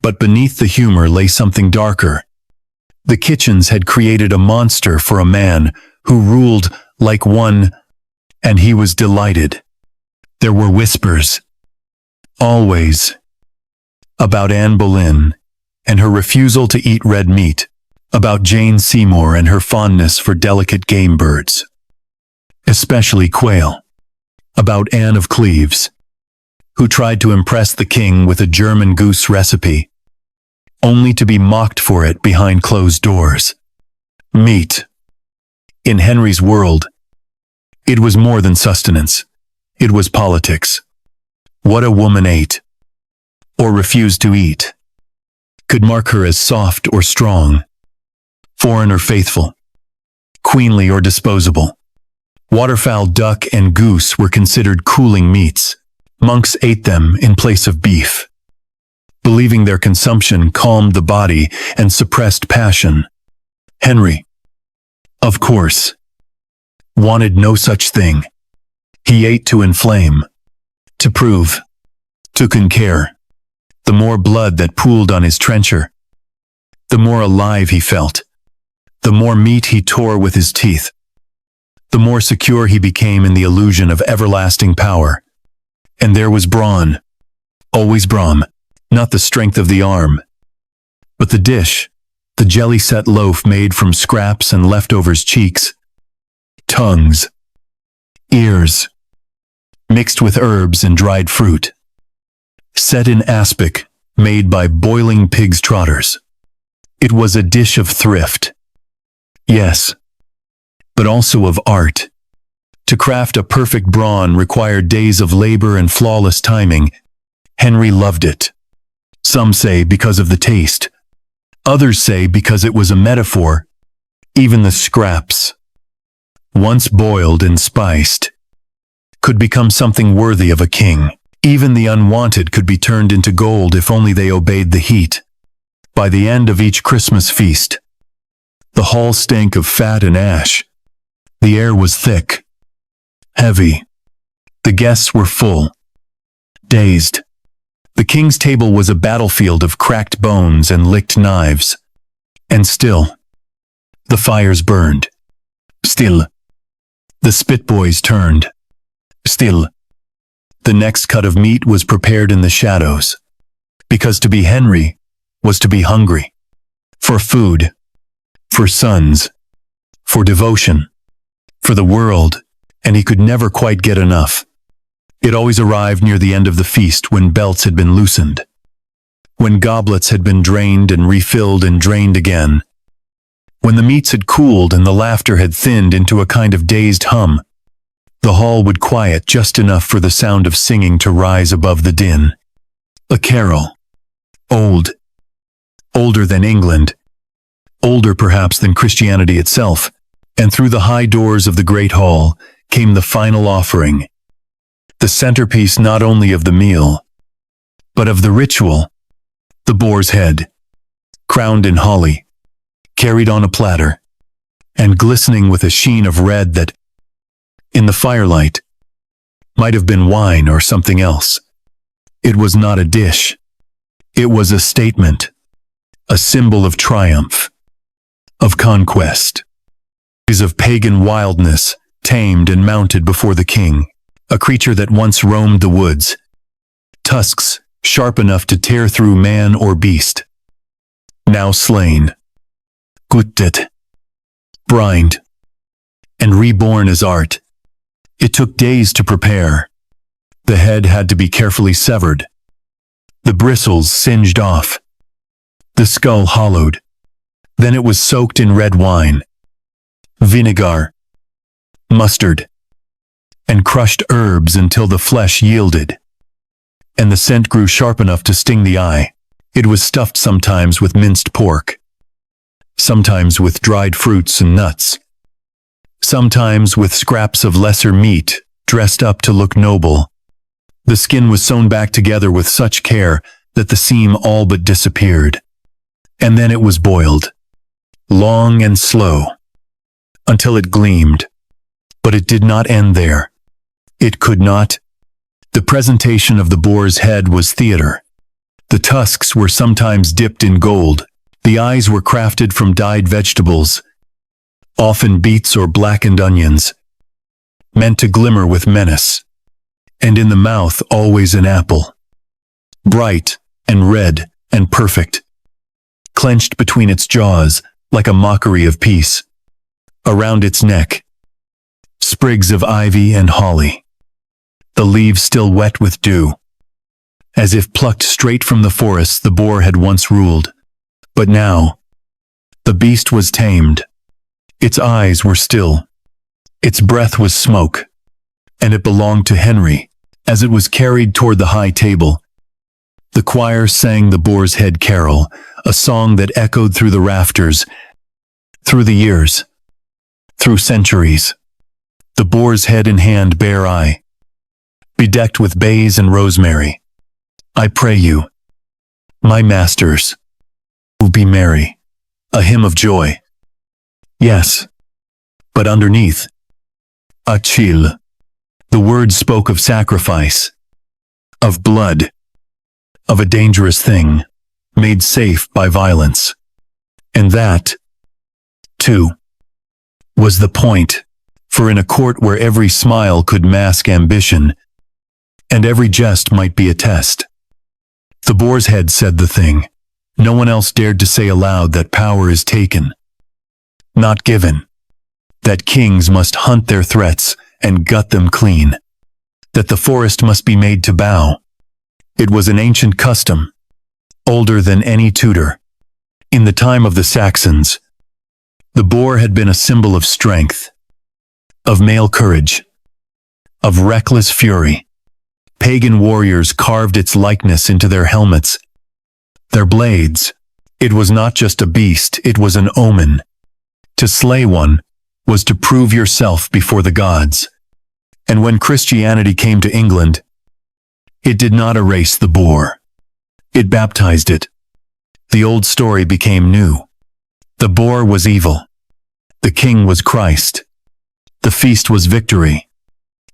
But beneath the humor lay something darker. The kitchens had created a monster for a man who ruled like one, and he was delighted. There were whispers, always, about Anne Boleyn and her refusal to eat red meat, about Jane Seymour and her fondness for delicate game birds, especially quail, about Anne of Cleves, who tried to impress the king with a German goose recipe, only to be mocked for it behind closed doors. Meat. In Henry's world, it was more than sustenance. It was politics. What a woman ate, or refused to eat, could mark her as soft or strong, foreign or faithful, queenly or disposable. Waterfowl, duck, and goose were considered cooling meats. Monks ate them in place of beef, believing their consumption calmed the body and suppressed passion. Henry, of course, wanted no such thing. He ate to inflame, to prove, to conquer. The more blood that pooled on his trencher, the more alive he felt. The more meat he tore with his teeth, the more secure he became in the illusion of everlasting power. And there was brawn. Always brawn. Not the strength of the arm, but the dish, the jelly-set loaf made from scraps and leftovers, cheeks, tongues, ears, mixed with herbs and dried fruit, set in aspic, made by boiling pig's trotters. It was a dish of thrift. Yes, but also of art. To craft a perfect brawn required days of labor and flawless timing. Henry loved it. Some say because of the taste. Others say because it was a metaphor. Even the scraps, once boiled and spiced, could become something worthy of a king. Even the unwanted could be turned into gold if only they obeyed the heat. By the end of each Christmas feast, the hall stank of fat and ash. The air was thick, heavy. The guests were full, dazed. The king's table was a battlefield of cracked bones and licked knives. And still, the fires burned. Still, the spitboys turned. Still, the next cut of meat was prepared in the shadows. Because to be Henry was to be hungry. For food, for sons, for devotion, for the world, and he could never quite get enough. It always arrived near the end of the feast when belts had been loosened, when goblets had been drained and refilled and drained again, when the meats had cooled and the laughter had thinned into a kind of dazed hum. The hall would quiet just enough for the sound of singing to rise above the din. A carol. Old. Older than England. Older perhaps than Christianity itself. And through the high doors of the great hall came the final offering. The centerpiece not only of the meal, but of the ritual. The boar's head, crowned in holly, carried on a platter, and glistening with a sheen of red that, in the firelight, might have been wine or something else. It was not a dish. It was a statement, a symbol of triumph, of conquest, of pagan wildness, tamed and mounted before the king. A creature that once roamed the woods, tusks sharp enough to tear through man or beast. Now slain, gutted, brined, and reborn as art. It took days to prepare. The head had to be carefully severed, the bristles singed off, the skull hollowed. Then it was soaked in red wine, vinegar, mustard, and crushed herbs until the flesh yielded, and the scent grew sharp enough to sting the eye. It was stuffed sometimes with minced pork, sometimes with dried fruits and nuts, sometimes with scraps of lesser meat dressed up to look noble. The skin was sewn back together with such care that the seam all but disappeared. And then it was boiled, long and slow, until it gleamed. But it did not end there. It could not. The presentation of the boar's head was theater. The tusks were sometimes dipped in gold. The eyes were crafted from dyed vegetables, often beets or blackened onions, meant to glimmer with menace. And in the mouth always an apple, bright and red and perfect, clenched between its jaws like a mockery of peace. Around its neck, sprigs of ivy and holly, the leaves still wet with dew, as if plucked straight from the forests the boar had once ruled. But now, the beast was tamed. Its eyes were still. Its breath was smoke. And it belonged to Henry. As it was carried toward the high table, the choir sang the boar's head carol, a song that echoed through the rafters, through the years, through centuries. The boar's head in hand bare I, bedecked with bays and rosemary. I pray you, my masters, who be merry, a hymn of joy. Yes, but underneath, a chill. The words spoke of sacrifice, of blood, of a dangerous thing, made safe by violence. And that, too, was the point, for in a court where every smile could mask ambition, and every jest might be a test. The boar's head said the thing. No one else dared to say aloud that power is taken, not given. That kings must hunt their threats and gut them clean. That the forest must be made to bow. It was an ancient custom, older than any Tudor. In the time of the Saxons, the boar had been a symbol of strength, of male courage, of reckless fury. Pagan warriors carved its likeness into their helmets, their blades. It was not just a beast, it was an omen. To slay one was to prove yourself before the gods. And when Christianity came to England, it did not erase the boar. It baptized it. The old story became new. The boar was evil. The king was Christ. The feast was victory.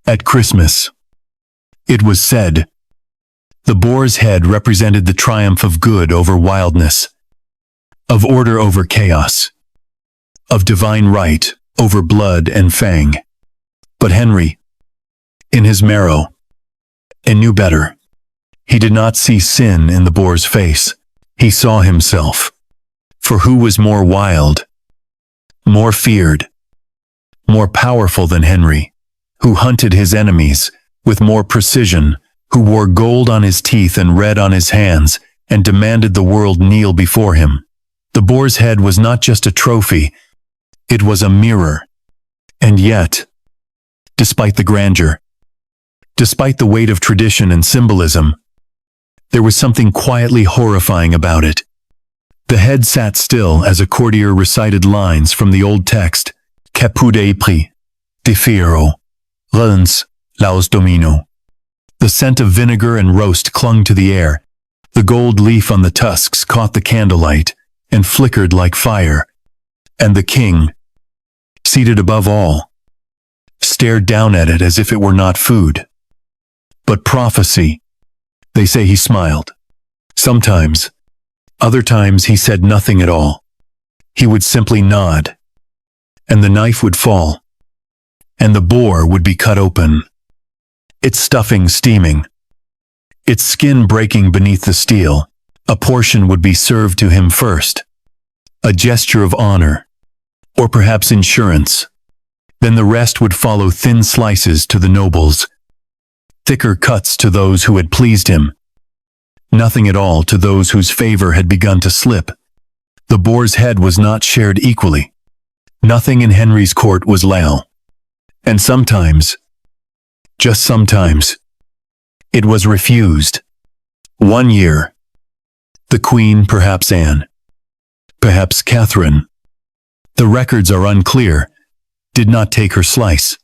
At Christmas, it was said, the boar's head represented the triumph of good over wildness, of order over chaos, of divine right over blood and fang. But Henry, in his marrow, and knew better. He did not see sin in the boar's face. He saw himself. For who was more wild, more feared, more powerful than Henry, who hunted his enemies with more precision, who wore gold on his teeth and red on his hands, and demanded the world kneel before him? The boar's head was not just a trophy, it was a mirror. And yet, despite the grandeur, despite the weight of tradition and symbolism, there was something quietly horrifying about it. The head sat still as a courtier recited lines from the old text, Caput pris, de fiero, Rens, laus domino. The scent of vinegar and roast clung to the air. The gold leaf on the tusks caught the candlelight and flickered like fire. And the king, seated above all, stared down at it as if it were not food, but prophecy. They say he smiled. Sometimes. Other times he said nothing at all. He would simply nod, and the knife would fall, and the boar would be cut open, its stuffing steaming, its skin breaking beneath the steel. A portion would be served to him first, a gesture of honor, or perhaps insurance. Then the rest would follow, thin slices to the nobles, thicker cuts to those who had pleased him, nothing at all to those whose favor had begun to slip. The boar's head was not shared equally. Nothing in Henry's court was leal. And sometimes, just sometimes, it was refused. One year, the Queen, perhaps Anne, perhaps Catherine, the records are unclear, did not take her slice.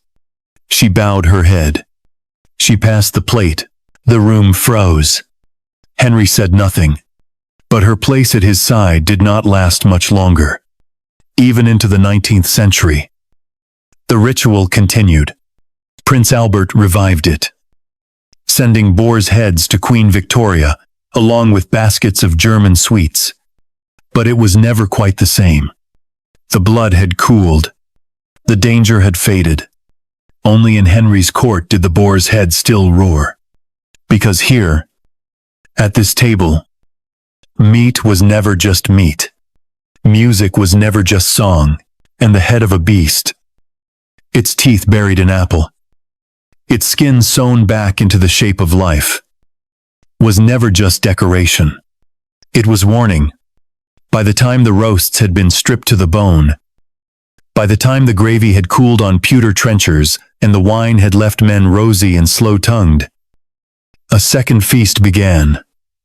She bowed her head. She passed the plate. The room froze. Henry said nothing, but her place at his side did not last much longer. Even into the 19th century, the ritual continued. Prince Albert revived it, sending boars' heads to Queen Victoria, along with baskets of German sweets. But it was never quite the same. The blood had cooled. The danger had faded. Only in Henry's court did the boar's head still roar. Because here, at this table, meat was never just meat. Music was never just song, and the head of a beast, its teeth buried in apple, its skin sewn back into the shape of life, was never just decoration. It was warning. By the time the roasts had been stripped to the bone, by the time the gravy had cooled on pewter trenchers and the wine had left men rosy and slow-tongued, a second feast began,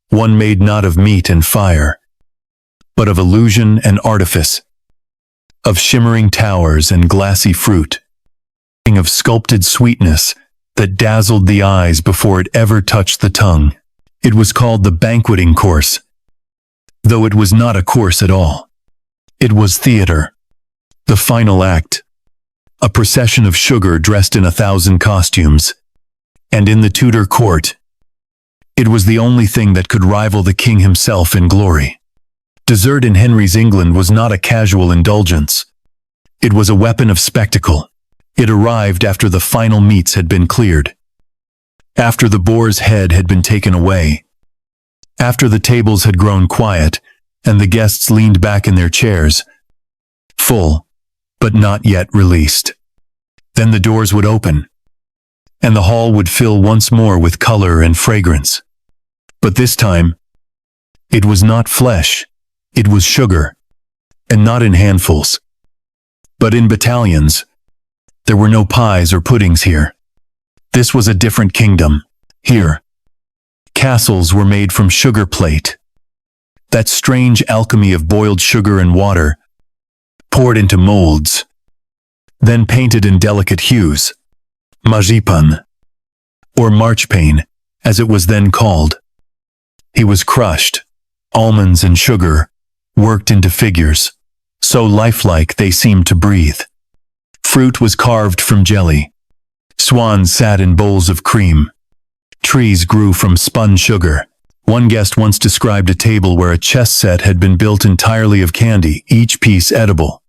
one made not of meat and fire, but of illusion and artifice, of shimmering towers and glassy fruit, of sculpted sweetness that dazzled the eyes before it ever touched the tongue. It was called the banqueting course, though it was not a course at all. It was theater, the final act, a procession of sugar dressed in 1,000 costumes. And in the Tudor court, it was the only thing that could rival the king himself in glory. Dessert in Henry's England was not a casual indulgence. It was a weapon of spectacle. It arrived after the final meats had been cleared. After the boar's head had been taken away, after the tables had grown quiet, and the guests leaned back in their chairs, full, but not yet released. Then the doors would open, and the hall would fill once more with color and fragrance. But this time, it was not flesh, it was sugar, and not in handfuls, but in battalions. There were no pies or puddings here. This was a different kingdom. Here, castles were made from sugar plate. That strange alchemy of boiled sugar and water, poured into molds, then painted in delicate hues, marzipan, or marchpane, as it was then called. He was crushed, almonds and sugar, worked into figures, so lifelike they seemed to breathe. Fruit was carved from jelly. Swans sat in bowls of cream. Trees grew from spun sugar. One guest once described a table where a chess set had been built entirely of candy, each piece edible,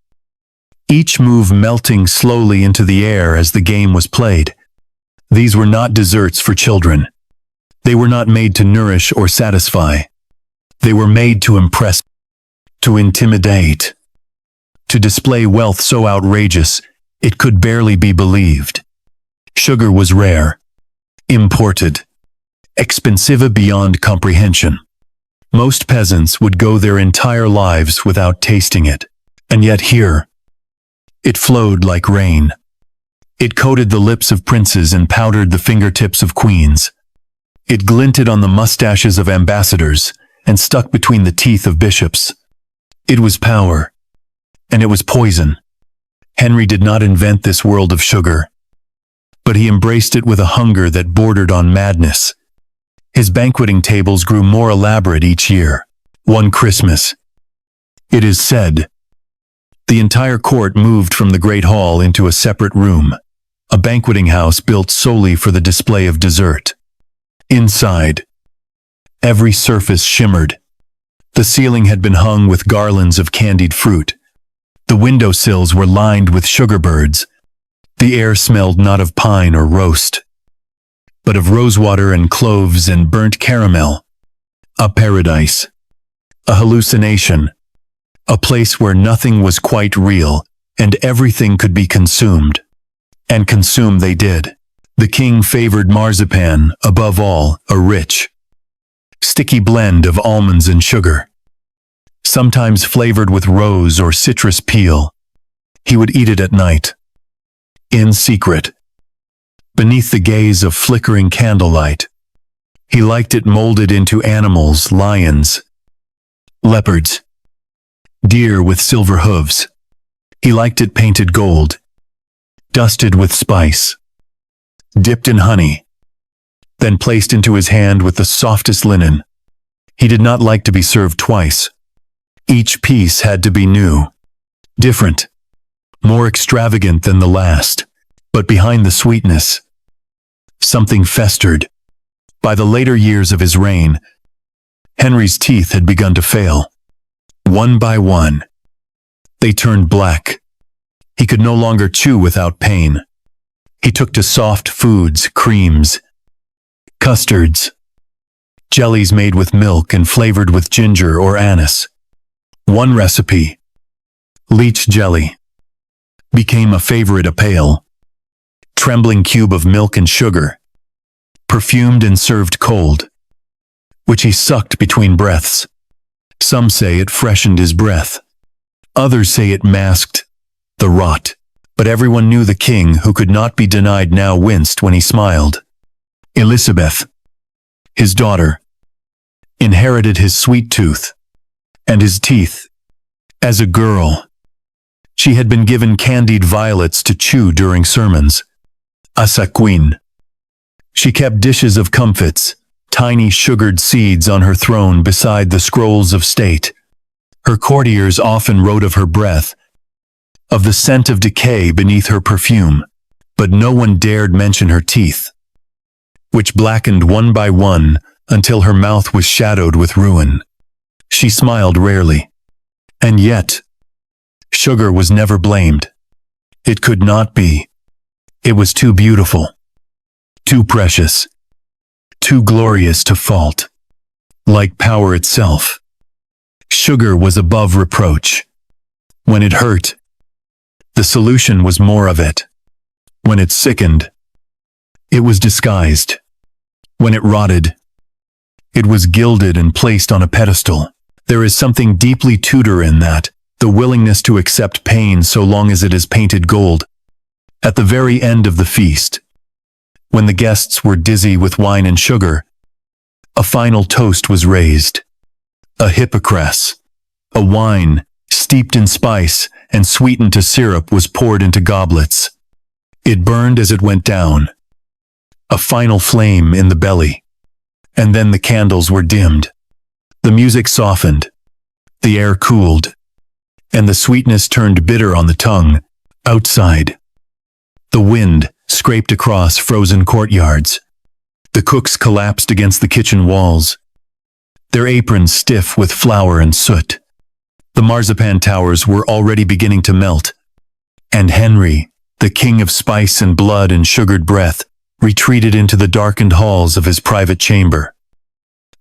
each move melting slowly into the air as the game was played. These were not desserts for children. They were not made to nourish or satisfy. They were made to impress, to intimidate, to display wealth so outrageous it could barely be believed. Sugar was rare, imported, expensive beyond comprehension. Most peasants would go their entire lives without tasting it. And yet here, it flowed like rain. It coated the lips of princes and powdered the fingertips of queens. It glinted on the mustaches of ambassadors and stuck between the teeth of bishops. It was power, and it was poison. Henry did not invent this world of sugar, but he embraced it with a hunger that bordered on madness. His banqueting tables grew more elaborate each year. One Christmas, it is said, the entire court moved from the great hall into a separate room, a banqueting house built solely for the display of dessert. Inside, every surface shimmered. The ceiling had been hung with garlands of candied fruit. The windowsills were lined with sugar birds. The air smelled not of pine or roast, but of rosewater and cloves and burnt caramel. A paradise, a hallucination, a place where nothing was quite real and everything could be consumed. And consume they did. The king favored marzipan, above all, a rich, sticky blend of almonds and sugar, sometimes flavored with rose or citrus peel. He would eat it at night, in secret, beneath the gaze of flickering candlelight. He liked it molded into animals, lions, leopards, deer with silver hooves. He liked it painted gold, dusted with spice, dipped in honey, then placed into his hand with the softest linen. He did not like to be served twice. Each piece had to be new, different, more extravagant than the last. But behind the sweetness, something festered. By the later years of his reign, Henry's teeth had begun to fail. One by one, they turned black. He could no longer chew without pain. He took to soft foods, creams, custards, jellies made with milk and flavored with ginger or anise. One recipe, leech jelly, became a favorite, a pale, trembling cube of milk and sugar, perfumed and served cold, which he sucked between breaths. Some say it freshened his breath. Others say it masked the rot. But everyone knew the king, who could not be denied, now winced when he smiled. Elizabeth, his daughter, inherited his sweet tooth and his teeth. As a girl, she had been given candied violets to chew during sermons. As a queen, she kept dishes of comfits, tiny sugared seeds on her throne beside the scrolls of state. Her courtiers often wrote of her breath, of the scent of decay beneath her perfume, but no one dared mention her teeth, which blackened one by one until her mouth was shadowed with ruin. She smiled rarely. And yet, sugar was never blamed. It could not be. It was too beautiful, too precious. too glorious to fault. Like power itself, sugar was above reproach. When it hurt, the solution was more of it. When it sickened, it was disguised. When it rotted, it was gilded and placed on a pedestal. There is something deeply Tudor in that, the willingness to accept pain so long as it is painted gold. At the very end of the feast, when the guests were dizzy with wine and sugar, a final toast was raised. A hippocras, a wine steeped in spice and sweetened to syrup, was poured into goblets. It burned as it went down, a final flame in the belly. And then the candles were dimmed. The music softened, the air cooled, and the sweetness turned bitter on the tongue. Outside, the wind scraped across frozen courtyards. The cooks collapsed against the kitchen walls, their aprons stiff with flour and soot. The marzipan towers were already beginning to melt, and Henry, the king of spice and blood and sugared breath, retreated into the darkened halls of his private chamber,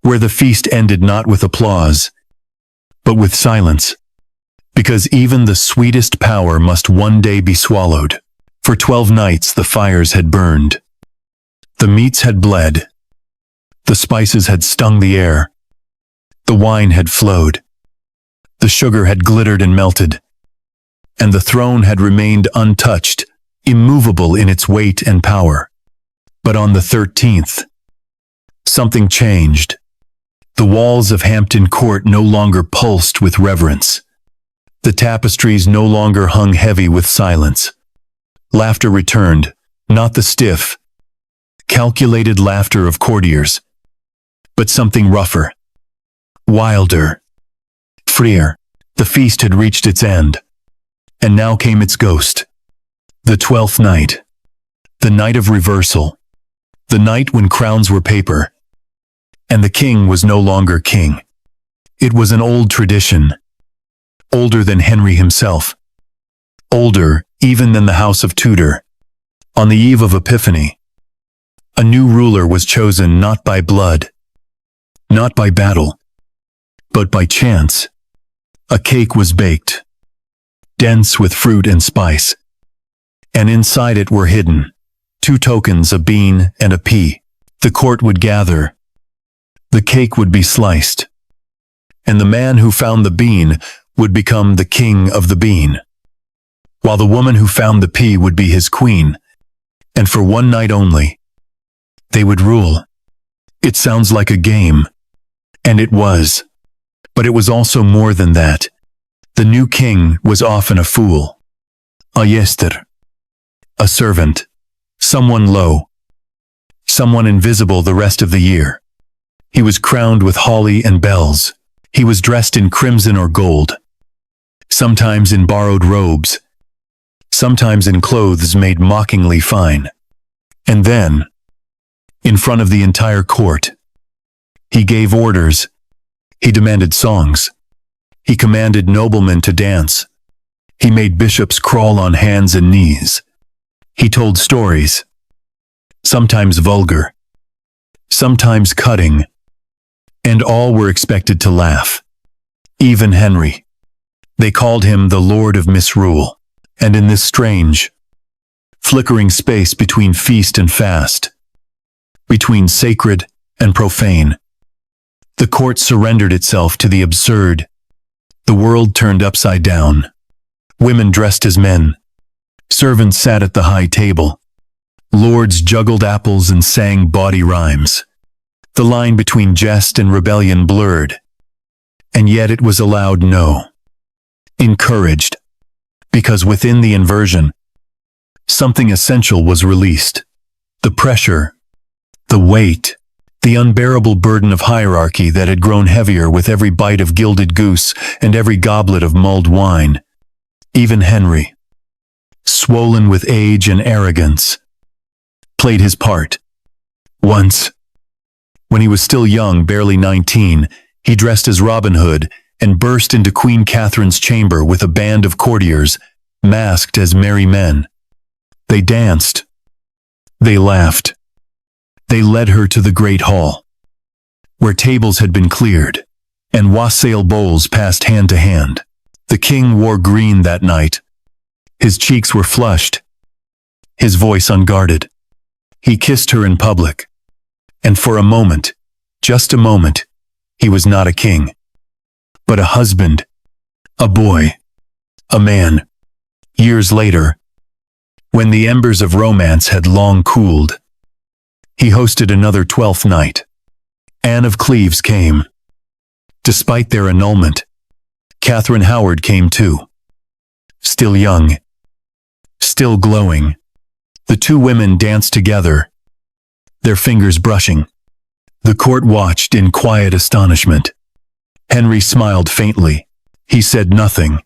where the feast ended not with applause, but with silence, because even the sweetest power must one day be swallowed. For 12 nights the fires had burned. The meats had bled. The spices had stung the air. The wine had flowed. The sugar had glittered and melted. And the throne had remained untouched, immovable in its weight and power. But on the 13th, something changed. The walls of Hampton Court no longer pulsed with reverence. The tapestries no longer hung heavy with silence. Laughter returned, not the stiff, calculated laughter of courtiers, but something rougher, wilder, freer. The feast had reached its end, and now came its ghost. The 12th night, the night of reversal, the night when crowns were paper, and the king was no longer king. It was an old tradition, older than Henry himself, older even than the House of Tudor. On the eve of Epiphany, a new ruler was chosen not by blood, not by battle, but by chance. A cake was baked, dense with fruit and spice, and inside it were hidden 2 tokens, a bean and a pea. The court would gather, the cake would be sliced, and the man who found the bean would become the king of the bean, while the woman who found the pea would be his queen, and for one night only, they would rule. It sounds like a game, and it was. But it was also more than that. The new king was often a fool, a jester, a servant, someone low, someone invisible the rest of the year. He was crowned with holly and bells. He was dressed in crimson or gold, sometimes in borrowed robes, sometimes in clothes made mockingly fine. And then, in front of the entire court, he gave orders. He demanded songs. He commanded noblemen to dance. He made bishops crawl on hands and knees. He told stories, sometimes vulgar, sometimes cutting, and all were expected to laugh. Even Henry. They called him the Lord of Misrule. And in this strange, flickering space between feast and fast, between sacred and profane, the court surrendered itself to the absurd. The world turned upside down. Women dressed as men. Servants sat at the high table. Lords juggled apples and sang bawdy rhymes. The line between jest and rebellion blurred. And yet it was allowed, no, encouraged, because within the inversion, something essential was released. The pressure, the weight, the unbearable burden of hierarchy that had grown heavier with every bite of gilded goose and every goblet of mulled wine. Even Henry, swollen with age and arrogance, played his part. Once, when he was still young, barely 19, he dressed as Robin Hood and burst into Queen Catherine's chamber with a band of courtiers, masked as merry men. They danced. They laughed. They led her to the great hall, where tables had been cleared, and wassail bowls passed hand to hand. The king wore green that night. His cheeks were flushed, his voice unguarded. He kissed her in public, and for a moment, just a moment, he was not a king, but a husband, a boy, a man. Years later, when the embers of romance had long cooled, he hosted another 12th night. Anne of Cleves came. Despite their annulment, Catherine Howard came too. Still young, still glowing, the two women danced together, their fingers brushing. The court watched in quiet astonishment. Henry smiled faintly. He said nothing.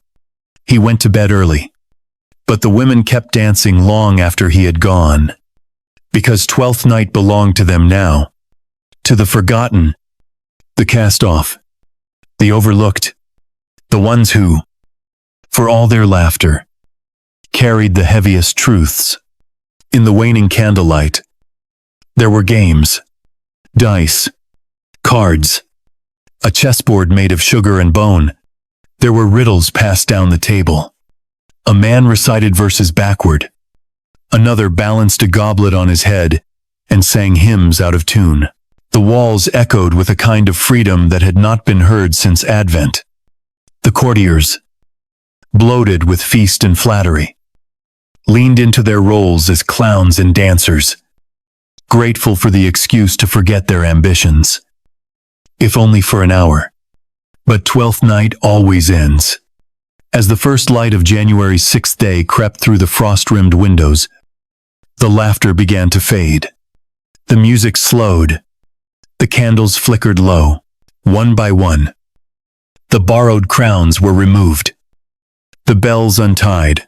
He went to bed early. But the women kept dancing long after he had gone, because 12th night belonged to them now, to the forgotten, the cast off, the overlooked, the ones who, for all their laughter, carried the heaviest truths. In the waning candlelight, there were games, dice, cards, a chessboard made of sugar and bone. There were riddles passed down the table. A man recited verses backward. Another balanced a goblet on his head and sang hymns out of tune. The walls echoed with a kind of freedom that had not been heard since Advent. The courtiers, bloated with feast and flattery, leaned into their roles as clowns and dancers, grateful for the excuse to forget their ambitions, if only for an hour. But 12th night always ends. As the first light of January's 6th day crept through the frost-rimmed windows, the laughter began to fade. The music slowed. The candles flickered low, one by one. The borrowed crowns were removed. The bells untied.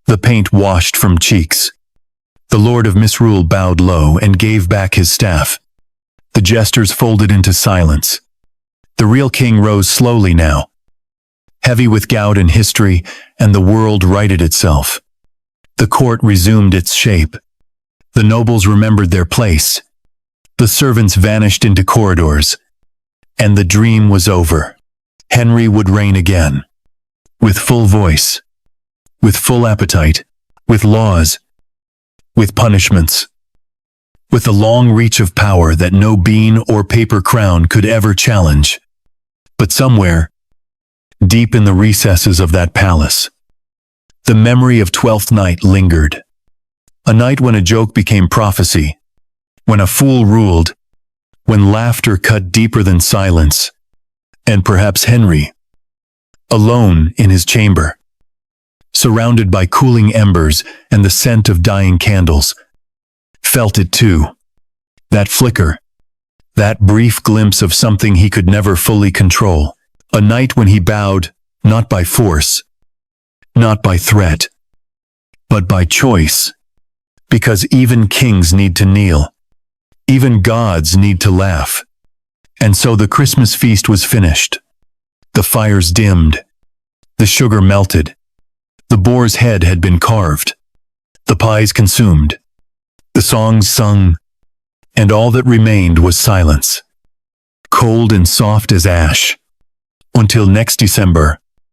The paint washed from cheeks. The Lord of Misrule bowed low and gave back his staff. The jesters folded into silence. The real king rose slowly now, heavy with gout and history, and the world righted itself. The court resumed its shape. The nobles remembered their place. The servants vanished into corridors, and the dream was over. Henry would reign again, with full voice, with full appetite, with laws, with punishments, with a long reach of power that no bean or paper crown could ever challenge. But somewhere, deep in the recesses of that palace, the memory of 12th night lingered. A night when a joke became prophecy, when a fool ruled, when laughter cut deeper than silence, and perhaps Henry, alone in his chamber, surrounded by cooling embers and the scent of dying candles, felt it too. That flicker, that brief glimpse of something he could never fully control. A night when he bowed, not by force, not by threat, but by choice. Because even kings need to kneel. Even gods need to laugh. And so the Christmas feast was finished. The fires dimmed. The sugar melted. The boar's head had been carved. The pies consumed. The songs sung. And all that remained was silence, cold and soft as ash. Until next December.